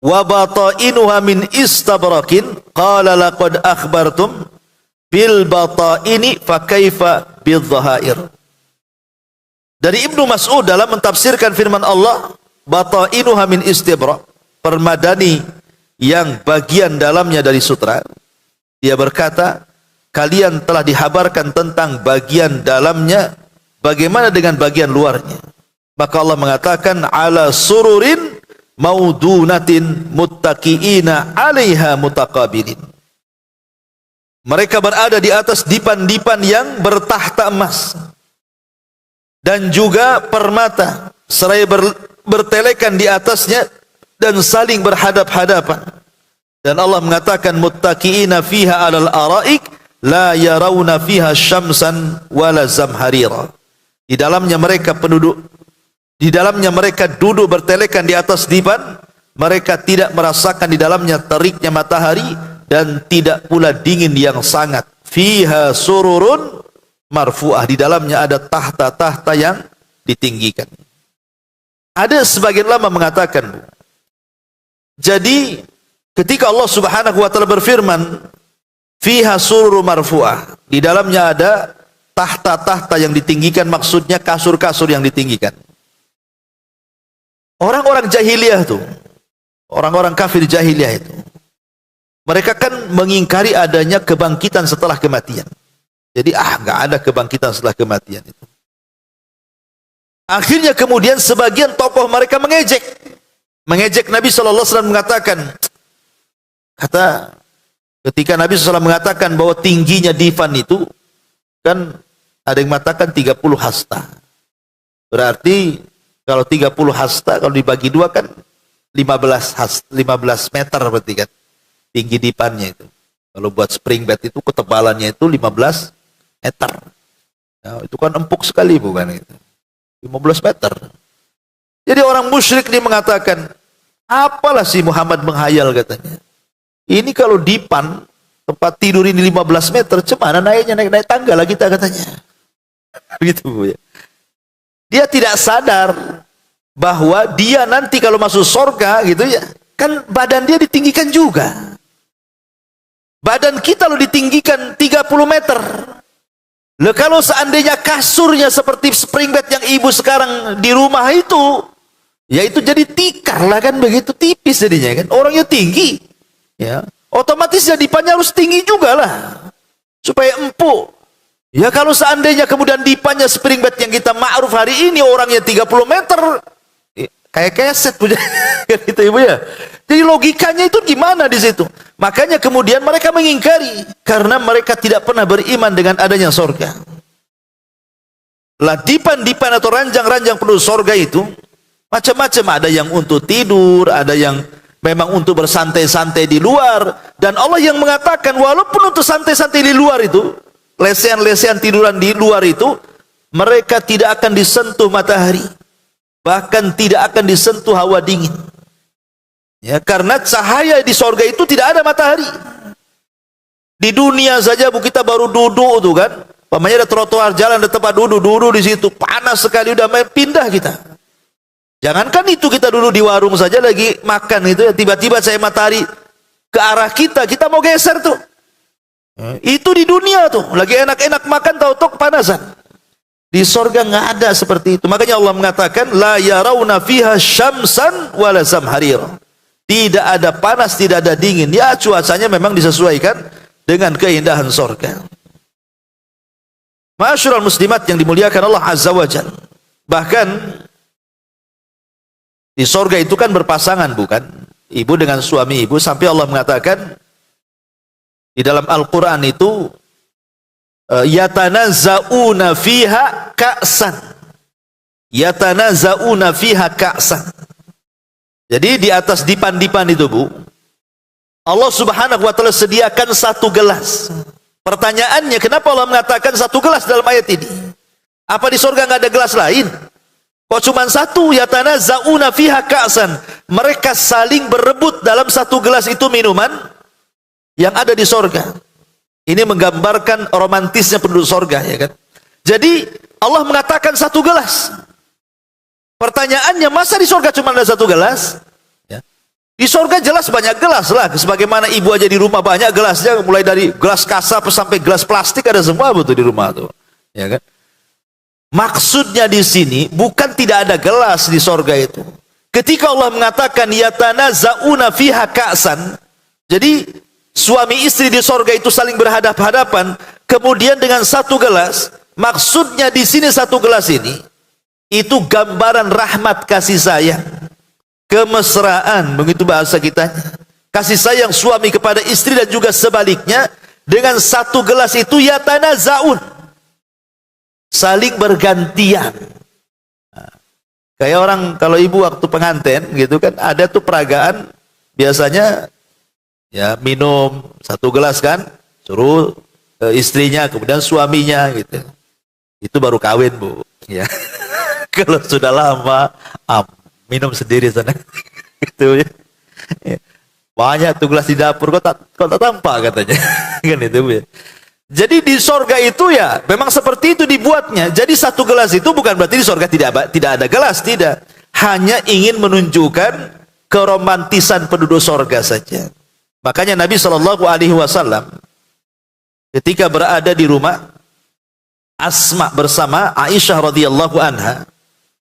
wa batainuha min istabrakin qala laqad akhbartum bil bataini fa kaifa bidh-dhahair. Dari Ibnu Mas'ud dalam mentafsirkan firman Allah, batainuha min istibrak, permadani yang bagian dalamnya dari sutra. Dia berkata, kalian telah dihabarkan tentang bagian dalamnya, bagaimana dengan bagian luarnya? Maka Allah mengatakan, ala sururin maudunatin muttaqiina 'alaiha mutaqabilin. Mereka berada di atas dipan-dipan yang bertahta emas dan juga permata, seraya bertelekan di atasnya dan saling berhadap-hadapan. Dan Allah mengatakan, muttaqiina fiha 'alal araik la yarawna fiha syamsan wala zamharira. Di dalamnya mereka duduk bertelekan di atas dipan, mereka tidak merasakan di dalamnya teriknya matahari dan tidak pula dingin yang sangat. Fiha sururun marfu'ah, di dalamnya ada tahta-tahta yang ditinggikan. Ada sebagian ulama mengatakan, Bu, jadi ketika Allah Subhanahu wa taala berfirman fiha sururun marfu'ah, di dalamnya ada tahta-tahta yang ditinggikan, maksudnya kasur-kasur yang ditinggikan. Orang-orang jahiliyah itu, orang-orang kafir jahiliyah itu, mereka kan mengingkari adanya kebangkitan setelah kematian. Jadi nggak ada kebangkitan setelah kematian itu. Akhirnya kemudian sebagian tokoh mereka mengejek Nabi SAW, mengatakan, ketika Nabi SAW mengatakan bahwa tingginya divan itu, kan ada yang mengatakan 30 hasta. Berarti kalau 30 hasta, kalau dibagi dua kan 15 meter berarti kan tinggi dipannya itu. Kalau buat spring bed itu ketebalannya itu 15 meter. Nah, itu kan empuk sekali bukan itu. 15 meter. Jadi orang musyrik ini mengatakan, apalah si Muhammad menghayal katanya. Ini kalau dipan tempat tidur ini 15 meter, cemana naiknya, naik tangga lah kita katanya. Begitu ya. Dia tidak sadar bahwa dia nanti kalau masuk surga gitu ya, kan badan dia ditinggikan juga. Badan kita lo ditinggikan 30 meter. Loh, kalau seandainya kasurnya seperti spring bed yang ibu sekarang di rumah itu, ya itu jadi tikar lah kan, begitu tipis jadinya kan. Orangnya tinggi, ya otomatis ya dipannya harus tinggi juga lah supaya empuk. Ya kalau seandainya kemudian dipannya spring bed yang kita ma'ruf hari ini orangnya 30 meter, kayak keset punya kan gitu ibu ya. Jadi logikanya itu gimana di situ? Makanya kemudian mereka mengingkari karena mereka tidak pernah beriman dengan adanya surga. Lah dipan-dipan atau ranjang-ranjang penduduk surga itu macam-macam, ada yang untuk tidur, ada yang memang untuk bersantai-santai di luar, dan Allah yang mengatakan walaupun untuk santai-santai di luar itu, lesehan-lesehan tiduran di luar itu, mereka tidak akan disentuh matahari, bahkan tidak akan disentuh hawa dingin. Ya, karena cahaya di sorga itu tidak ada matahari. Di dunia saja bu, kita baru duduk tuh kan, pamannya ada trotoar jalan, ada tempat duduk di situ, panas sekali, udah main pindah kita. Jangankan itu, kita duduk di warung saja lagi makan itu ya, tiba-tiba cahaya matahari ke arah kita, kita mau geser tuh. Itu di dunia tuh, lagi enak-enak makan, tahu-tahu kepanasan. Di sorga nggak ada seperti itu. Makanya Allah mengatakan, la yarawna fiha syamsan wala zamharira. Tidak ada panas, tidak ada dingin. Ya cuacanya memang disesuaikan dengan keindahan sorga. Ma'asyiral muslimat yang dimuliakan Allah Azza wa Jalla. Bahkan di sorga itu kan berpasangan, bukan? Ibu dengan suami ibu, sampai Allah mengatakan di dalam Al-Quran itu, yatanazzauna fiha ka'san. Yatanazzauna fiha ka'san. Jadi di atas dipan-dipan itu bu, Allah subhanahu wa ta'ala sediakan satu gelas. Pertanyaannya, kenapa Allah mengatakan satu gelas dalam ayat ini? Apa di surga nggak ada gelas lain? Kok cuma satu? Yatanazzauna fiha ka'san. Mereka saling berebut dalam satu gelas itu minuman yang ada di surga. Ini menggambarkan romantisnya penduduk surga, ya kan? Jadi Allah mengatakan satu gelas. Pertanyaannya, masa di surga cuma ada satu gelas? Ya. Di surga jelas banyak gelas lah. Sebagaimana ibu aja di rumah banyak gelasnya, mulai dari gelas kaca sampai gelas plastik ada semua betul di rumah tuh. Ya kan? Maksudnya di sini bukan tidak ada gelas di surga itu. Ketika Allah mengatakan yatanazzauna fiha ka'san, jadi suami istri di surga itu saling berhadap-hadapan, kemudian dengan satu gelas. Maksudnya di sini satu gelas ini itu gambaran rahmat kasih sayang, kemesraan, begitu bahasa kita. Kasih sayang suami kepada istri dan juga sebaliknya. Dengan satu gelas itu yatanazzaun, saling bergantian. Kayak orang kalau ibu waktu pengantin gitu kan, ada tuh peragaan biasanya ya minum satu gelas kan, suruh istrinya, kemudian suaminya gitu. Itu baru kawin bu, ya. Kalau sudah lama, minum sendiri sana, gitu ya. Banyak tuh gelas di dapur, kok tak tampak katanya, kan itu ya. Jadi di sorga itu ya, memang seperti itu dibuatnya. Jadi satu gelas itu bukan berarti di sorga tidak ada gelas, tidak. Hanya ingin menunjukkan keromantisan penduduk sorga saja. Makanya Nabi SAW ketika berada di rumah Asma bersama Aisyah radhiyallahu anha.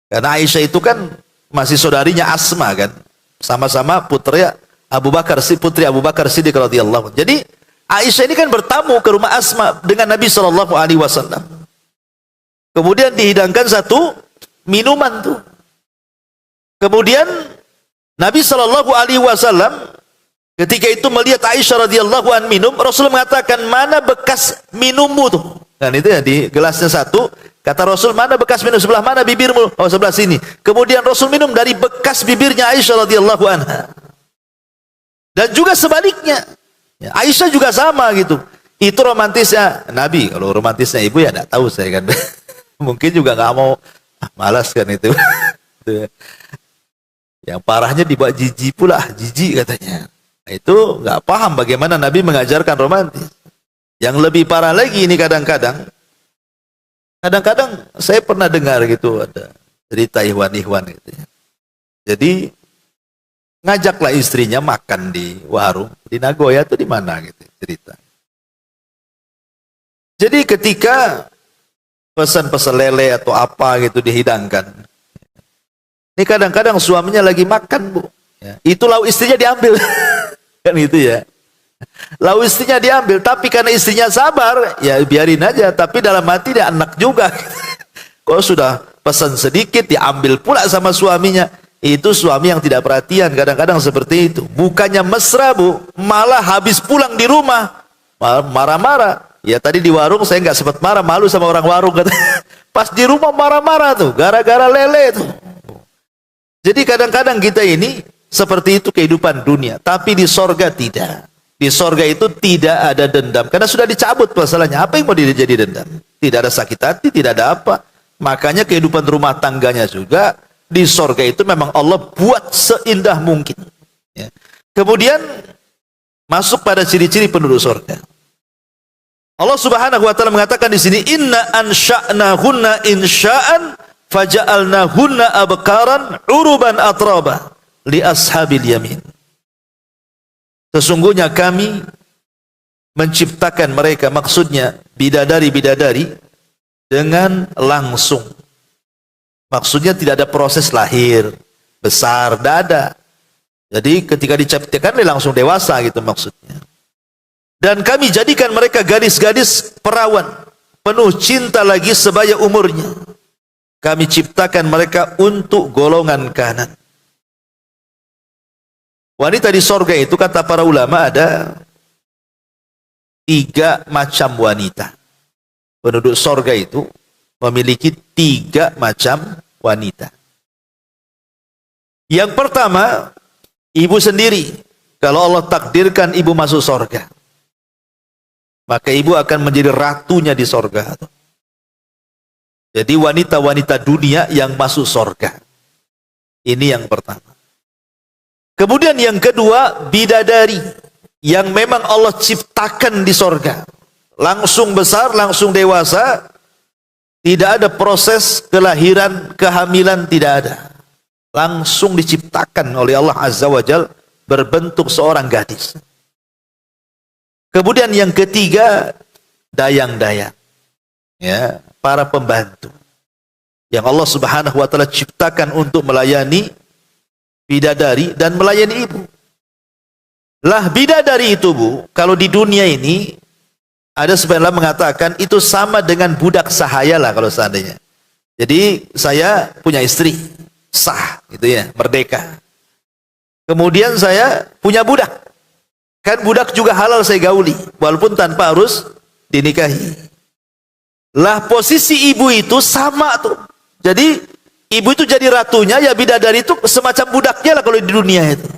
Karena Aisyah itu kan masih saudarinya Asma kan, sama-sama putri Abu Bakar Siddiq radhiyallahu anhu. Jadi Aisyah ini kan bertamu ke rumah Asma dengan Nabi SAW. Kemudian dihidangkan satu minuman tuh. Kemudian Nabi SAW ketika itu melihat Aisyah radhiyallahu anha minum, Rasul mengatakan, mana bekas minummu tuh? Dan itu ya di gelasnya satu. Kata Rasul, mana bekas minum, sebelah mana bibirmu? Oh, sebelah sini. Kemudian Rasul minum dari bekas bibirnya Aisyah radhiyallahu anha. Dan juga sebaliknya, ya, Aisyah juga sama gitu. Itu romantisnya Nabi. Kalau romantisnya ibu ya tidak tahu saya kan. Mungkin juga nggak mau, malas kan itu. Yang parahnya dibuat jijik pula, jijik katanya. Nah, itu nggak paham bagaimana Nabi mengajarkan romantis. Yang lebih parah lagi ini kadang-kadang saya pernah dengar gitu ada cerita ikhwan-ikhwan gitu ya. Jadi ngajaklah istrinya makan di warung di Nagoya itu di mana gitu cerita. Jadi ketika pesan-pesan lele atau apa gitu dihidangkan, ini kadang-kadang suaminya lagi makan bu, ya, itu lauk istrinya diambil, kan gitu ya. Lalu istrinya diambil, tapi karena istrinya sabar, ya biarin aja. Tapi dalam hati dia anak juga. Kalau sudah pesan sedikit, diambil pula sama suaminya. Itu suami yang tidak perhatian, kadang-kadang seperti itu. Bukannya mesra bu, malah habis pulang di rumah marah-marah. Ya tadi di warung saya nggak sempat marah, malu sama orang warung. Pas di rumah marah-marah tuh, gara-gara lele tuh. Jadi kadang-kadang kita ini seperti itu kehidupan dunia, tapi di sorga tidak. Di sorga itu tidak ada dendam, karena sudah dicabut masalahnya. Apa yang mau jadi dendam? Tidak ada sakit hati, tidak ada apa. Makanya kehidupan rumah tangganya juga di sorga itu memang Allah buat seindah mungkin. Ya. Kemudian masuk pada ciri-ciri penduduk sorga. Allah Subhanahu Wa Taala mengatakan di sini, Inna ansha'nahunna insha'an faja'alnahunna abkaran uruban atraba li ashabil yamin. Sesungguhnya kami menciptakan mereka, maksudnya bidadari-bidadari dengan langsung. Maksudnya tidak ada proses lahir, besar, tidak ada. Jadi ketika diciptakan dia langsung dewasa gitu maksudnya. Dan kami jadikan mereka gadis-gadis perawan, penuh cinta lagi sebaya umurnya. Kami ciptakan mereka untuk golongan kanan. Wanita di sorga itu kata para ulama ada 3 macam wanita. Penduduk sorga itu memiliki 3 macam wanita. Yang pertama, ibu sendiri. Kalau Allah takdirkan ibu masuk sorga, maka ibu akan menjadi ratunya di sorga. Jadi wanita-wanita dunia yang masuk sorga. Ini yang pertama. Kemudian yang kedua, bidadari yang memang Allah ciptakan di sorga. Langsung besar, langsung dewasa. Tidak ada proses kelahiran, kehamilan, tidak ada. Langsung diciptakan oleh Allah Azza wa Jal berbentuk seorang gadis. Kemudian yang ketiga, dayang-dayang. Ya, para pembantu. Yang Allah Subhanahu wa Ta'ala ciptakan untuk melayani bidadari dan melayani ibu. Lah bidadari itu bu, kalau di dunia ini ada sebenarnya mengatakan itu sama dengan budak sahaya lah kalau seandainya. Jadi saya punya istri sah gitu ya, merdeka. Kemudian saya punya budak. Kan budak juga halal saya gauli walaupun tanpa harus dinikahi. Lah posisi ibu itu sama tuh. Jadi ibu itu jadi ratunya, ya bidadari itu semacam budaknya lah kalau di dunia itu.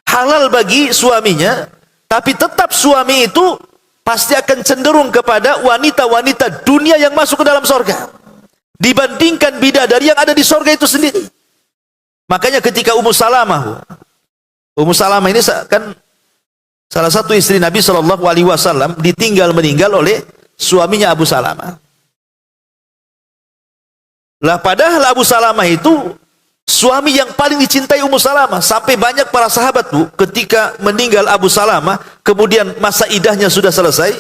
Halal bagi suaminya, tapi tetap suami itu pasti akan cenderung kepada wanita-wanita dunia yang masuk ke dalam sorga dibandingkan bidadari yang ada di sorga itu sendiri. Makanya ketika Ummu Salamah ini kan salah satu istri Nabi SAW ditinggal meninggal oleh suaminya Abu Salamah. Lah padahal Abu Salamah itu suami yang paling dicintai Ummu Salamah, sampai banyak para sahabat bu ketika meninggal Abu Salamah kemudian masa idahnya sudah selesai,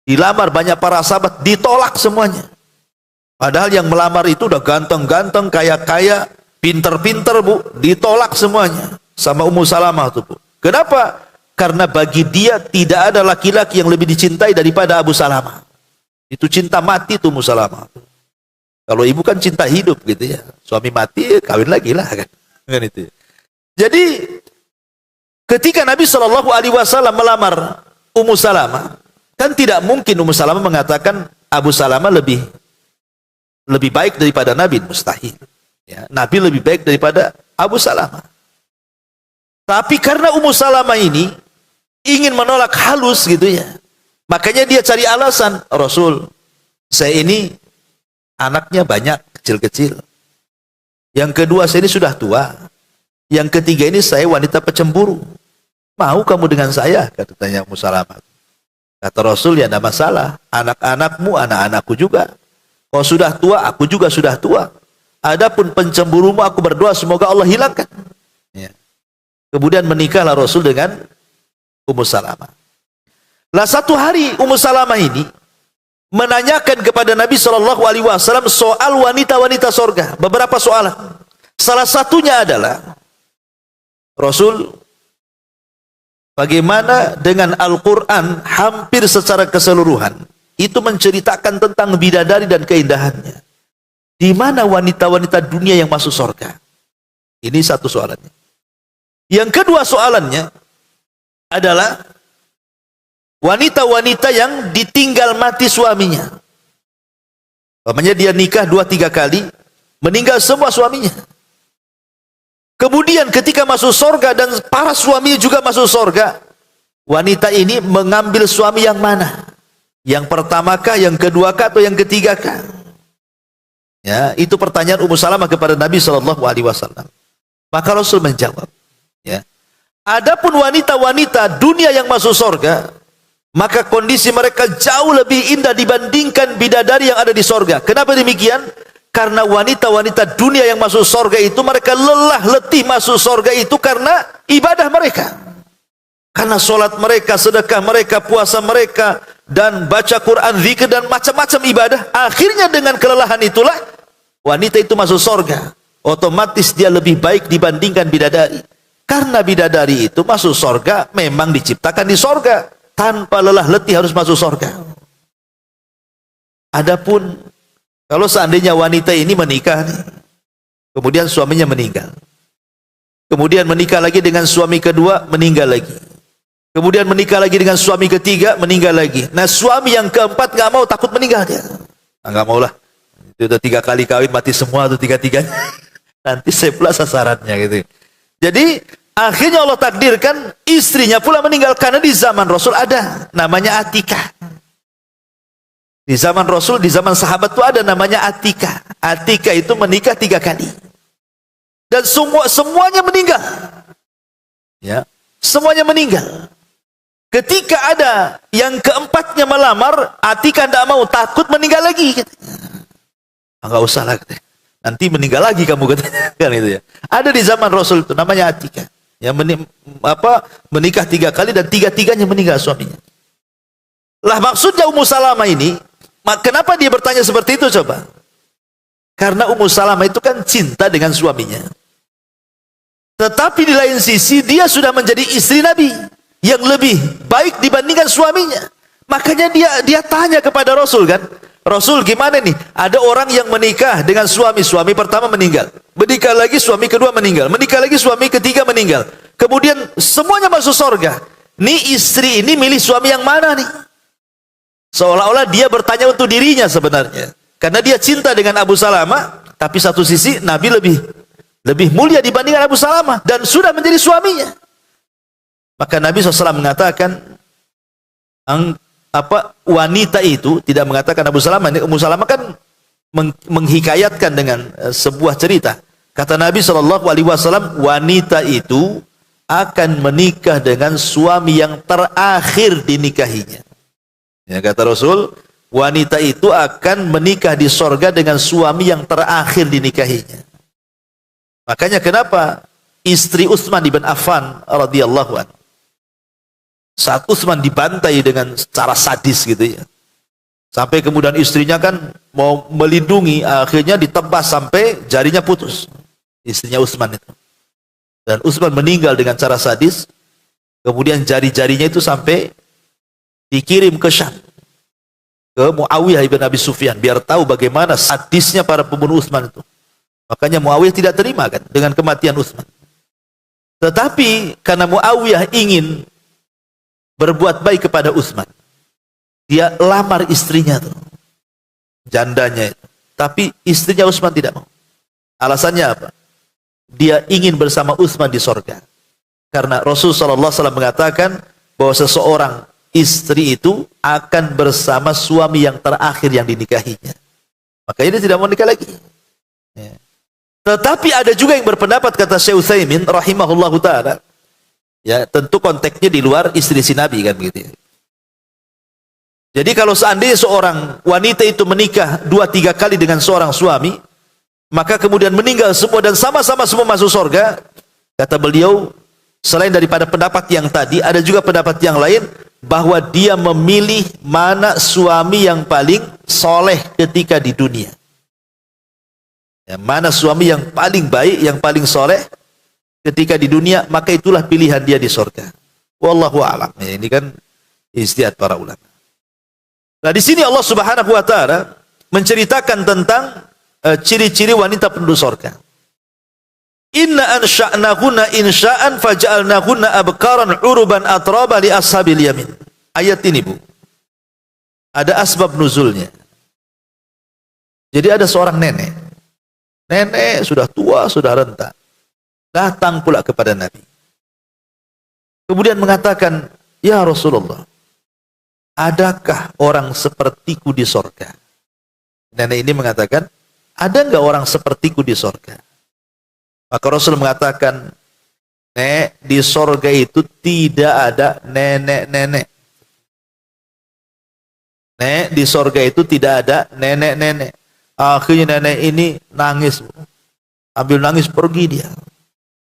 dilamar banyak para sahabat, ditolak semuanya. Padahal yang melamar itu udah ganteng-ganteng, kaya-kaya, pinter-pinter bu, ditolak semuanya sama Ummu Salamah tuh bu. Kenapa? Karena bagi dia tidak ada laki-laki yang lebih dicintai daripada Abu Salamah. Itu cinta mati tuh Ummu Salamah. Kalau ibu kan cinta hidup gitu ya. Suami mati, kawin lagi lah kan. Kan itu. Jadi ketika Nabi SAW melamar Ummu Salamah, kan tidak mungkin Ummu Salamah mengatakan Abu Salamah lebih baik daripada Nabi, mustahil. Ya, Nabi lebih baik daripada Abu Salamah. Tapi karena Ummu Salamah ini ingin menolak halus gitu ya, makanya dia cari alasan, Rasul, saya ini anaknya banyak, kecil-kecil. Yang kedua, saya ini sudah tua. Yang ketiga ini saya wanita pecemburu. Mau kamu dengan saya? Katanya Ummu Salamah. Kata Rasul, ya tidak masalah. Anak-anakmu, anak-anakku juga. Kau sudah tua, aku juga sudah tua. Adapun pencemburumu, aku berdoa semoga Allah hilangkan. Ya. Kemudian menikahlah Rasul dengan Ummu Salamah. Lah satu hari Ummu Salamah ini menanyakan kepada Nabi SAW soal wanita-wanita sorga. Beberapa soalan. Salah satunya adalah, Rasul, bagaimana dengan Al-Quran hampir secara keseluruhan itu menceritakan tentang bidadari dan keindahannya. Di mana wanita-wanita dunia yang masuk surga? Ini satu soalannya. Yang kedua soalannya adalah wanita-wanita yang ditinggal mati suaminya. Umpamanya dia nikah 2-3 kali, meninggal semua suaminya. Kemudian ketika masuk surga dan para suami juga masuk surga, wanita ini mengambil suami yang mana? Yang pertamakah, yang keduakah, atau yang ketigakah? Ya, itu pertanyaan Ummu Salamah kepada Nabi SAW. Maka Rasul menjawab, ya, adapun wanita-wanita dunia yang masuk surga, maka kondisi mereka jauh lebih indah dibandingkan bidadari yang ada di surga. Kenapa demikian? Karena wanita-wanita dunia yang masuk surga itu mereka lelah letih masuk surga itu karena ibadah mereka, karena sholat mereka, sedekah mereka, puasa mereka, dan baca Quran, zikir, dan macam-macam ibadah. Akhirnya dengan kelelahan itulah wanita itu masuk surga. Otomatis dia lebih baik dibandingkan bidadari, karena bidadari itu masuk surga memang diciptakan di surga, tanpa lelah letih harus masuk surga. Adapun kalau seandainya wanita ini menikah, kemudian suaminya meninggal, kemudian menikah lagi dengan suami kedua, meninggal lagi, kemudian menikah lagi dengan suami ketiga, meninggal lagi. Nah suami yang keempat nggak mau, takut meninggal dia. Nggak mau lah, itu udah 3 kali kawin mati semua tuh 3-tiganya. Nanti saya pula sasarannya gitu. Jadi akhirnya Allah takdirkan istrinya pula meninggal, karena di zaman Rasul ada namanya Atikah. Di zaman Rasul, di zaman sahabat itu ada namanya Atikah. Atikah itu menikah 3 kali. Dan semuanya meninggal. Ya, semuanya meninggal. Ketika ada yang keempatnya melamar, Atikah tidak mau, takut meninggal lagi. Enggak usah lah, nanti meninggal lagi kamu, katanya. Kan itu ya. Ada di zaman Rasul itu namanya Atikah. Yang menikah 3 kali dan 3-tiganya meninggal suaminya. Lah maksudnya Ummu Salamah ini, kenapa dia bertanya seperti itu coba? Karena Ummu Salamah itu kan cinta dengan suaminya. Tetapi di lain sisi dia sudah menjadi istri Nabi yang lebih baik dibandingkan suaminya. Makanya dia tanya kepada Rasul kan, Rasul gimana nih? Ada orang yang menikah dengan suami pertama meninggal, menikah lagi suami kedua meninggal, menikah lagi suami ketiga meninggal, kemudian semuanya masuk surga. Nih istri ini milih suami yang mana nih? Seolah-olah dia bertanya untuk dirinya sebenarnya, karena dia cinta dengan Abu Salamah, tapi satu sisi Nabi lebih mulia dibandingkan Abu Salamah dan sudah menjadi suaminya. Maka Nabi SAW mengatakan, wanita itu tidak mengatakan Abu Salamah. Ummu Salamah kan menghikayatkan dengan sebuah cerita. Kata Nabi SAW, wanita itu akan menikah dengan suami yang terakhir dinikahinya. Ya, kata Rasul, wanita itu akan menikah di sorga dengan suami yang terakhir dinikahinya. Makanya kenapa istri Utsman bin Affan radhiyallahu anhu, saat Utsman dibantai dengan cara sadis gitu ya, sampai kemudian istrinya kan mau melindungi, akhirnya ditebas sampai jarinya putus, istrinya Utsman itu. Dan Utsman meninggal dengan cara sadis, kemudian jari-jarinya itu sampai dikirim ke Syam, ke Muawiyah ibn Abi Sufyan, biar tahu bagaimana sadisnya para pembunuh Utsman itu. Makanya Muawiyah tidak terima kan dengan kematian Utsman. Tetapi karena Muawiyah ingin berbuat baik kepada Utsman, dia lamar istrinya tuh, jandanya itu. Tapi istrinya Utsman tidak mau. Alasannya apa? Dia ingin bersama Utsman di sorga. Karena Rasulullah SAW mengatakan bahwa seseorang istri itu akan bersama suami yang terakhir yang dinikahinya. Maka ini tidak mau nikah lagi. Ya. Tetapi ada juga yang berpendapat, kata Syekh Utsaimin rahimahullahu taala, ya tentu konteksnya di luar istri si Nabi kan begitu ya. Jadi kalau seandainya seorang wanita itu menikah 2-3 kali dengan seorang suami, maka kemudian meninggal semua dan sama-sama semua masuk surga, kata beliau, selain daripada pendapat yang tadi, ada juga pendapat yang lain, bahwa dia memilih mana suami yang paling soleh ketika di dunia. Ya, mana suami yang paling baik, yang paling soleh ketika di dunia, maka itulah pilihan dia di surga. Wallahu a'lam. Ya, ini kan ijtihad para ulama. Nah, di sini Allah Subhanahu wa taala menceritakan tentang ciri-ciri wanita penduduk surga. Inna ansha'nahunna insha'an faja'alnahunna abkaran uruban atraba li ashabil yamin. Ayat ini, Bu, ada asbab nuzulnya. Jadi ada seorang nenek. Nenek sudah tua, sudah renta. Datang pula kepada Nabi. Kemudian mengatakan, "Ya Rasulullah, adakah orang sepertiku di sorga?" Nenek ini mengatakan, "Ada enggak orang sepertiku di sorga?" Maka Rasul mengatakan, "Nek, di sorga itu tidak ada nenek-nenek. Nek, di sorga itu tidak ada nenek-nenek." Akhirnya nenek ini nangis. Ambil nangis pergi dia.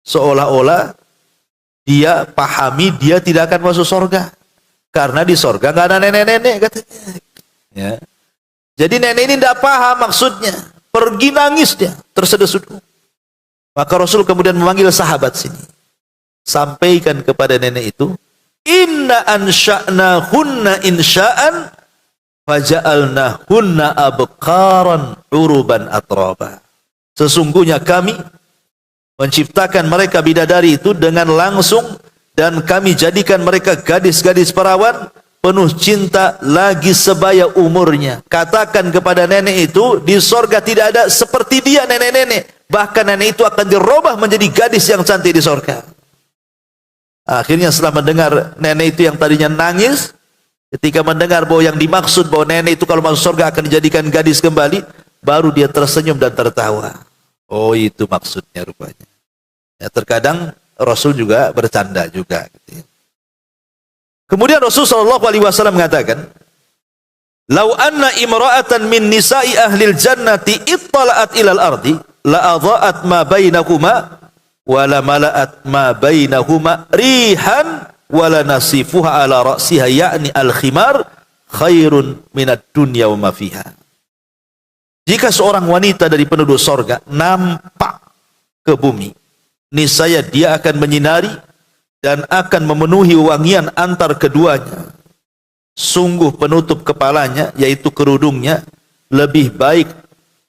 Seolah-olah dia pahami dia tidak akan masuk sorga. Karena di sorga nggak ada nenek-nenek katanya. Ya. Jadi nenek ini tidak paham maksudnya. Pergi nangis dia, terseduh-seduh. Maka Rasul kemudian memanggil sahabat sini. Sampaikan kepada nenek itu, "Inna ansha'nahunna insha'an faja'alnahunna abkaran uruban atraba." Sesungguhnya kami menciptakan mereka bidadari itu dengan langsung, dan kami jadikan mereka gadis-gadis perawan penuh cinta lagi sebaya umurnya. Katakan kepada nenek itu, di sorga tidak ada seperti dia nenek-nenek. Bahkan nenek itu akan dirubah menjadi gadis yang cantik di sorga. Akhirnya setelah mendengar nenek itu yang tadinya nangis, ketika mendengar bahwa yang dimaksud bahwa nenek itu kalau masuk surga akan dijadikan gadis kembali, baru dia tersenyum dan tertawa. Oh, itu maksudnya rupanya. Ya, terkadang Rasul juga bercanda juga. Gitu ya. Kemudian Rasul SAW mengatakan, "Lau anna imra'atan min nisa'i ahlil jannati ittala'at ilal ardi, la adha'at ma bainahuma wa la mala'at ma bainahuma rihan wa la nasifuha ala ra'siha ya'ni al-khimar khairun minad dunya wa ma fiha." Jika seorang wanita dari penduduk sorga nampak ke bumi, niscaya dia akan menyinari dan akan memenuhi wangian antar keduanya. Sungguh penutup kepalanya, yaitu kerudungnya, lebih baik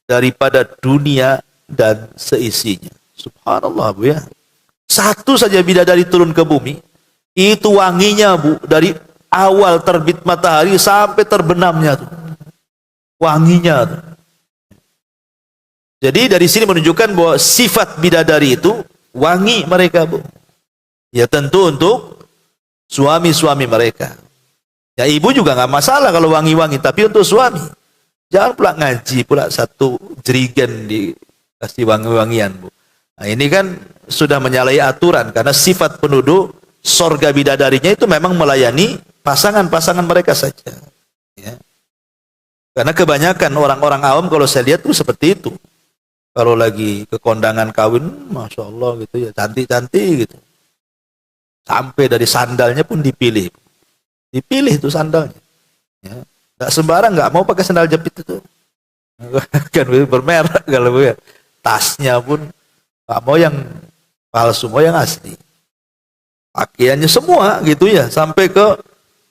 daripada dunia dan seisinya. Subhanallah, Bu ya. Satu saja bidadari turun ke bumi, itu wanginya, Bu, dari awal terbit matahari sampai terbenamnya tuh. Wanginya tuh. Jadi dari sini menunjukkan bahwa sifat bidadari itu wangi mereka, Bu. Ya tentu untuk suami-suami mereka. Ya ibu juga nggak masalah kalau wangi-wangi, tapi untuk suami. Jangan pula ngaji pula satu jerigen dikasih wangi-wangian, Bu. Nah, ini kan sudah menyalahi aturan, karena sifat penduduk sorga bidadarinya itu memang melayani pasangan-pasangan mereka saja. Ya. Karena kebanyakan orang-orang awam kalau saya lihat tuh seperti itu. Kalau lagi ke kondangan kawin, Masya Allah gitu ya, cantik-cantik gitu. Sampai dari sandalnya pun dipilih. Dipilih itu sandalnya. Ya. Nggak sembarang, nggak mau pakai sandal jepit itu. Kan bermerek kalau ya. Tasnya pun nggak mau yang palsu, mau yang asli. Pakaiannya semua gitu ya, sampai ke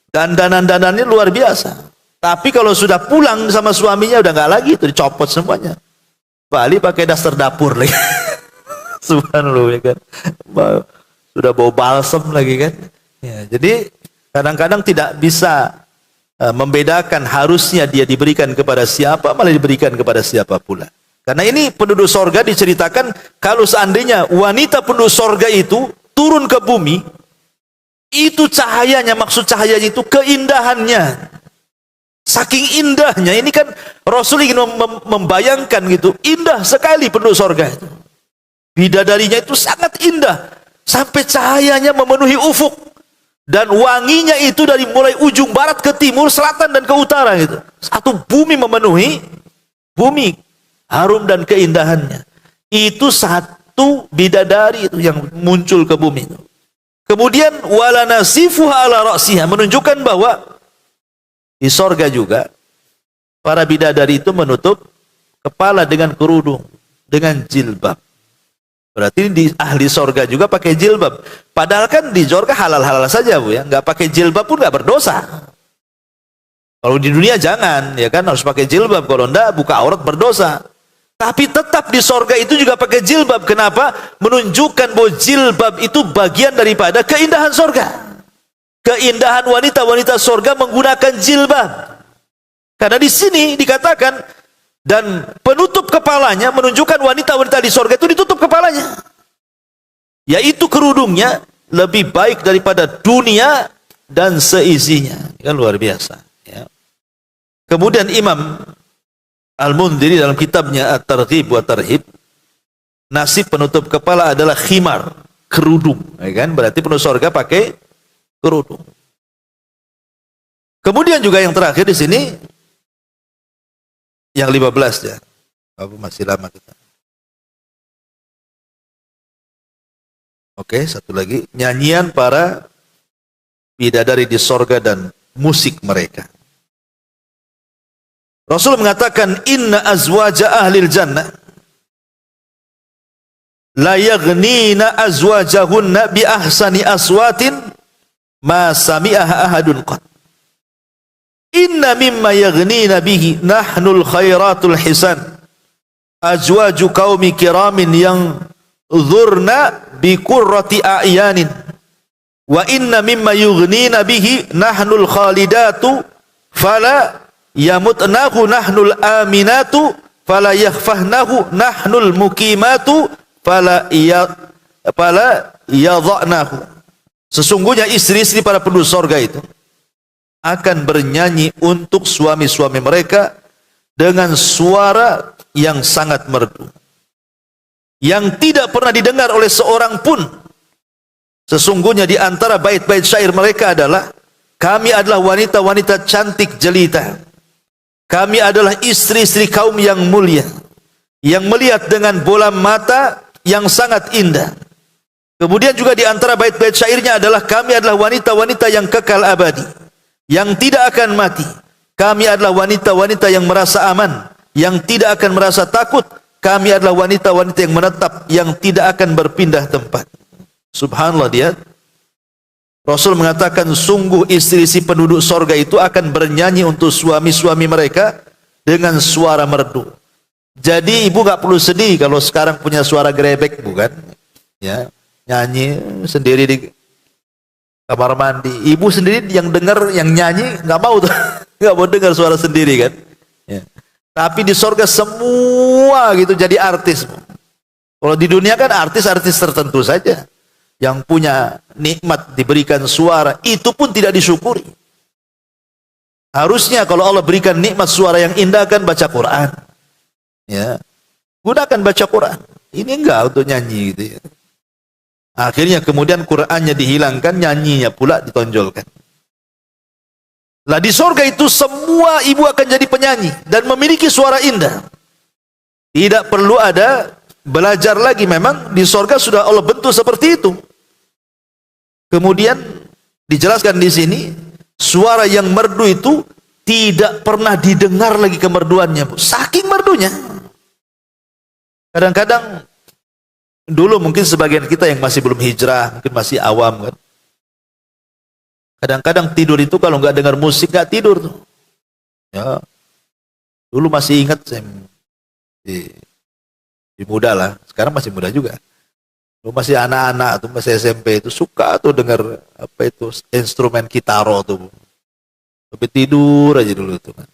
dandanan-dandanannya luar biasa. Tapi kalau sudah pulang sama suaminya udah nggak lagi, itu dicopot semuanya. Bali pakai daster dapur lagi. Subhanallah ya kan. Sudah bau balsam lagi kan. Ya, jadi kadang-kadang tidak bisa membedakan harusnya dia diberikan kepada siapa, malah diberikan kepada siapa pula. Karena ini penduduk sorga diceritakan, kalau seandainya wanita penduduk sorga itu turun ke bumi, itu cahayanya, maksud cahayanya itu keindahannya. Saking indahnya, ini kan Rasul ingin membayangkan gitu, indah sekali penduduk sorga itu. Bidadarinya itu sangat indah, sampai cahayanya memenuhi ufuk, dan wanginya itu dari mulai ujung barat ke timur, selatan dan ke utara gitu. Satu bumi memenuhi bumi, harum dan keindahannya. Itu satu bidadari itu yang muncul ke bumi itu. Kemudian wala nasifuha ala ra'siha, menunjukkan bahwa di sorga juga para bidadari itu menutup kepala dengan kerudung, dengan jilbab. Berarti di ahli sorga juga pakai jilbab. Padahal kan di sorga halal-halal saja, Bu, ya. Nggak pakai jilbab pun nggak berdosa. Kalau di dunia jangan, ya kan, harus pakai jilbab. Kalau enggak, buka aurat berdosa. Tapi tetap di sorga itu juga pakai jilbab. Kenapa? Menunjukkan bahwa jilbab itu bagian daripada keindahan sorga. Keindahan wanita-wanita sorga menggunakan jilbab. Karena di sini dikatakan, dan penutup kepalanya, menunjukkan wanita-wanita di sorga itu ditutup kepalanya, yaitu kerudungnya lebih baik daripada dunia dan seisinya. Kan luar biasa, ya. Kemudian Imam Al-Mundhiri dalam kitabnya At-Targhib wa Tarhib, nasib penutup kepala adalah khimar, kerudung, ya kan? Berarti penutup sorga pakai kerudung. Kemudian juga yang terakhir di sini, yang 15 ya. Apa masih lama kita? Oke, satu lagi, nyanyian para bidadari di sorga dan musik mereka. Rasul mengatakan, inna azwaja ahlil jannah la yaghnina azwajahunna bi ahsani aswatin ma sami'aha ahadun qat. Inna mimma yaghnina bihi nahnul khairatul hisan azwaju qaumi kiramin yang dhurna bi qurrati a'yanin wa inna mimma yughnina bihi nahnul khalidatu fala yamutnahu nahnul aminatu fala yakhfahnahu nahnul mukimatu fala yadhanahu. Sesungguhnya istri-istri para penduduk sorga itu akan bernyanyi untuk suami-suami mereka dengan suara yang sangat merdu, yang tidak pernah didengar oleh seorang pun. Sesungguhnya di antara bait-bait syair mereka adalah, kami adalah wanita-wanita cantik jelita, kami adalah istri-istri kaum yang mulia, yang melihat dengan bola mata yang sangat indah. Kemudian juga di antara bait-bait syairnya adalah, kami adalah wanita-wanita yang kekal abadi, yang tidak akan mati. Kami adalah wanita-wanita yang merasa aman, yang tidak akan merasa takut. Kami adalah wanita-wanita yang menetap, yang tidak akan berpindah tempat. Subhanallah, dia Rasul mengatakan, sungguh istri-istri penduduk sorga itu akan bernyanyi untuk suami-suami mereka dengan suara merdu. Jadi ibu gak perlu sedih kalau sekarang punya suara grebek, bukan? Ya, nyanyi sendiri di kamar mandi, ibu sendiri yang dengar, yang nyanyi nggak mau tuh, nggak mau dengar suara sendiri kan. Ya. Tapi di sorga semua gitu jadi artis. Kalau di dunia kan artis-artis tertentu saja yang punya nikmat diberikan suara, itu pun tidak disyukuri. Harusnya kalau Allah berikan nikmat suara yang indah kan baca Quran, ya, gunakan baca Quran. Ini enggak untuk nyanyi gitu ya. Akhirnya kemudian Qur'annya dihilangkan, nyanyinya pula ditonjolkan. Lah di sorga itu semua ibu akan jadi penyanyi dan memiliki suara indah. Tidak perlu ada belajar lagi, memang di sorga sudah Allah bentuk seperti itu. Kemudian dijelaskan di sini, suara yang merdu itu tidak pernah didengar lagi kemerduannya, Bu. Saking merdunya. Kadang-kadang dulu mungkin sebagian kita yang masih belum hijrah, mungkin masih awam kan, kadang-kadang tidur itu kalau nggak dengar musik nggak tidur tuh. Ya, dulu masih ingat saya di muda lah, sekarang masih muda juga. Dulu masih anak-anak tuh, masih SMP itu suka tuh dengar apa itu instrumen kitaro tuh, sampai tidur aja dulu tuh kan.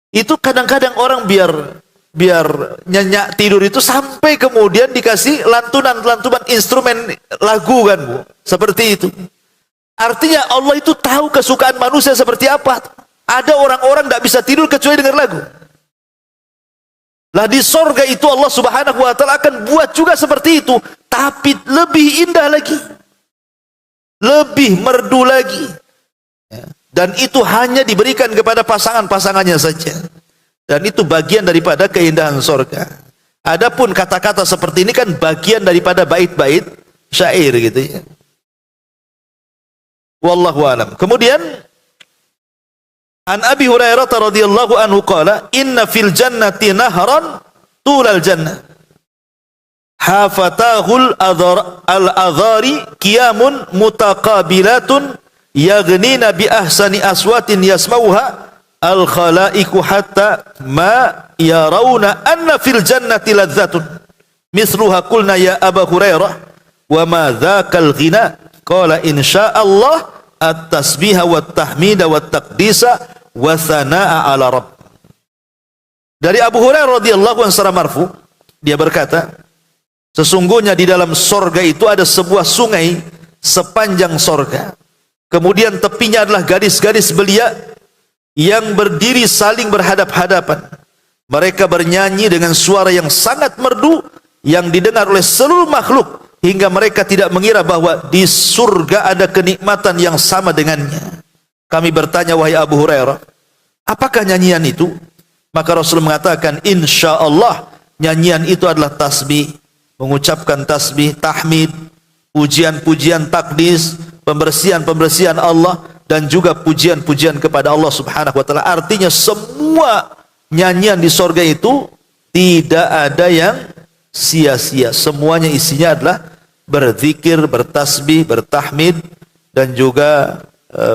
Itu kadang-kadang orang biar nyenyak tidur itu sampai kemudian dikasih lantunan-lantunan instrumen lagu kan, Bu, seperti itu. Artinya Allah itu tahu kesukaan manusia seperti apa. Ada orang-orang tidak bisa tidur kecuali dengar lagu. Lah di sorga itu Allah Subhanahu wa taala akan buat juga seperti itu, tapi lebih indah lagi, lebih merdu lagi. Ya. Dan itu hanya diberikan kepada pasangan-pasangannya saja. Dan itu bagian daripada keindahan sorga. Adapun kata-kata seperti ini kan bagian daripada bait-bait syair gitu ya. Wallahu alam. Kemudian An Abi Hurairah radhiyallahu anhu qala inna fil jannati nahran tulal jannah hafatahul al-adhari qiyamun mutaqabilatun yaghnina bi ahsani aswatin yasmauha al-khalaiqu hatta ma yarawna anna fil jannati ladzatun misluha qulna ya Aba Hurairah wa ma dzakal ghina qala insyaallah at-tasbiha wat tahmida wat taqdisa wa thanaa ala rabb. Dari Abu Hurairah radhiyallahu anhu secara marfu, dia berkata, sesungguhnya di dalam sorga itu ada sebuah sungai sepanjang sorga. Kemudian tepinya adalah gadis-gadis belia yang berdiri saling berhadap-hadapan. Mereka bernyanyi dengan suara yang sangat merdu yang didengar oleh seluruh makhluk, hingga mereka tidak mengira bahwa di surga ada kenikmatan yang sama dengannya. Kami bertanya, wahai Abu Hurairah, apakah nyanyian itu? Maka Rasul mengatakan, insyaallah nyanyian itu adalah tasbih, mengucapkan tasbih, tahmid, pujian-pujian, takdis, pembersihan-pembersihan Allah, dan juga pujian-pujian kepada Allah Subhanahu wa taala. Artinya semua nyanyian di sorga itu tidak ada yang sia-sia. Semuanya isinya adalah berzikir, bertasbih, bertahmid, dan juga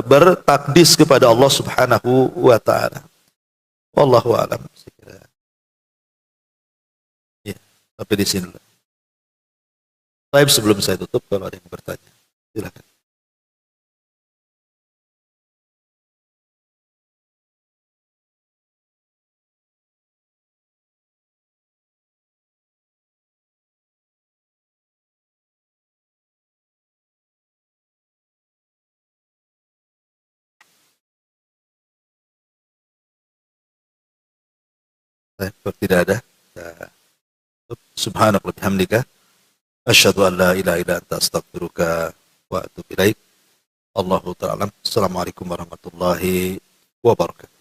bertakdis kepada Allah Subhanahu wa taala. Wallahu a'lam. Ya, sampai di sini. Baik, sebelum saya tutup, kalau ada yang bertanya, silakan. Baik, tidak ada. Subhanakallah bihamdika asyhadu an la ilaha illa anta astaghfiruka wa atubu ilaik. Allahu ta'ala. Assalamualaikum warahmatullahi wabarakatuh.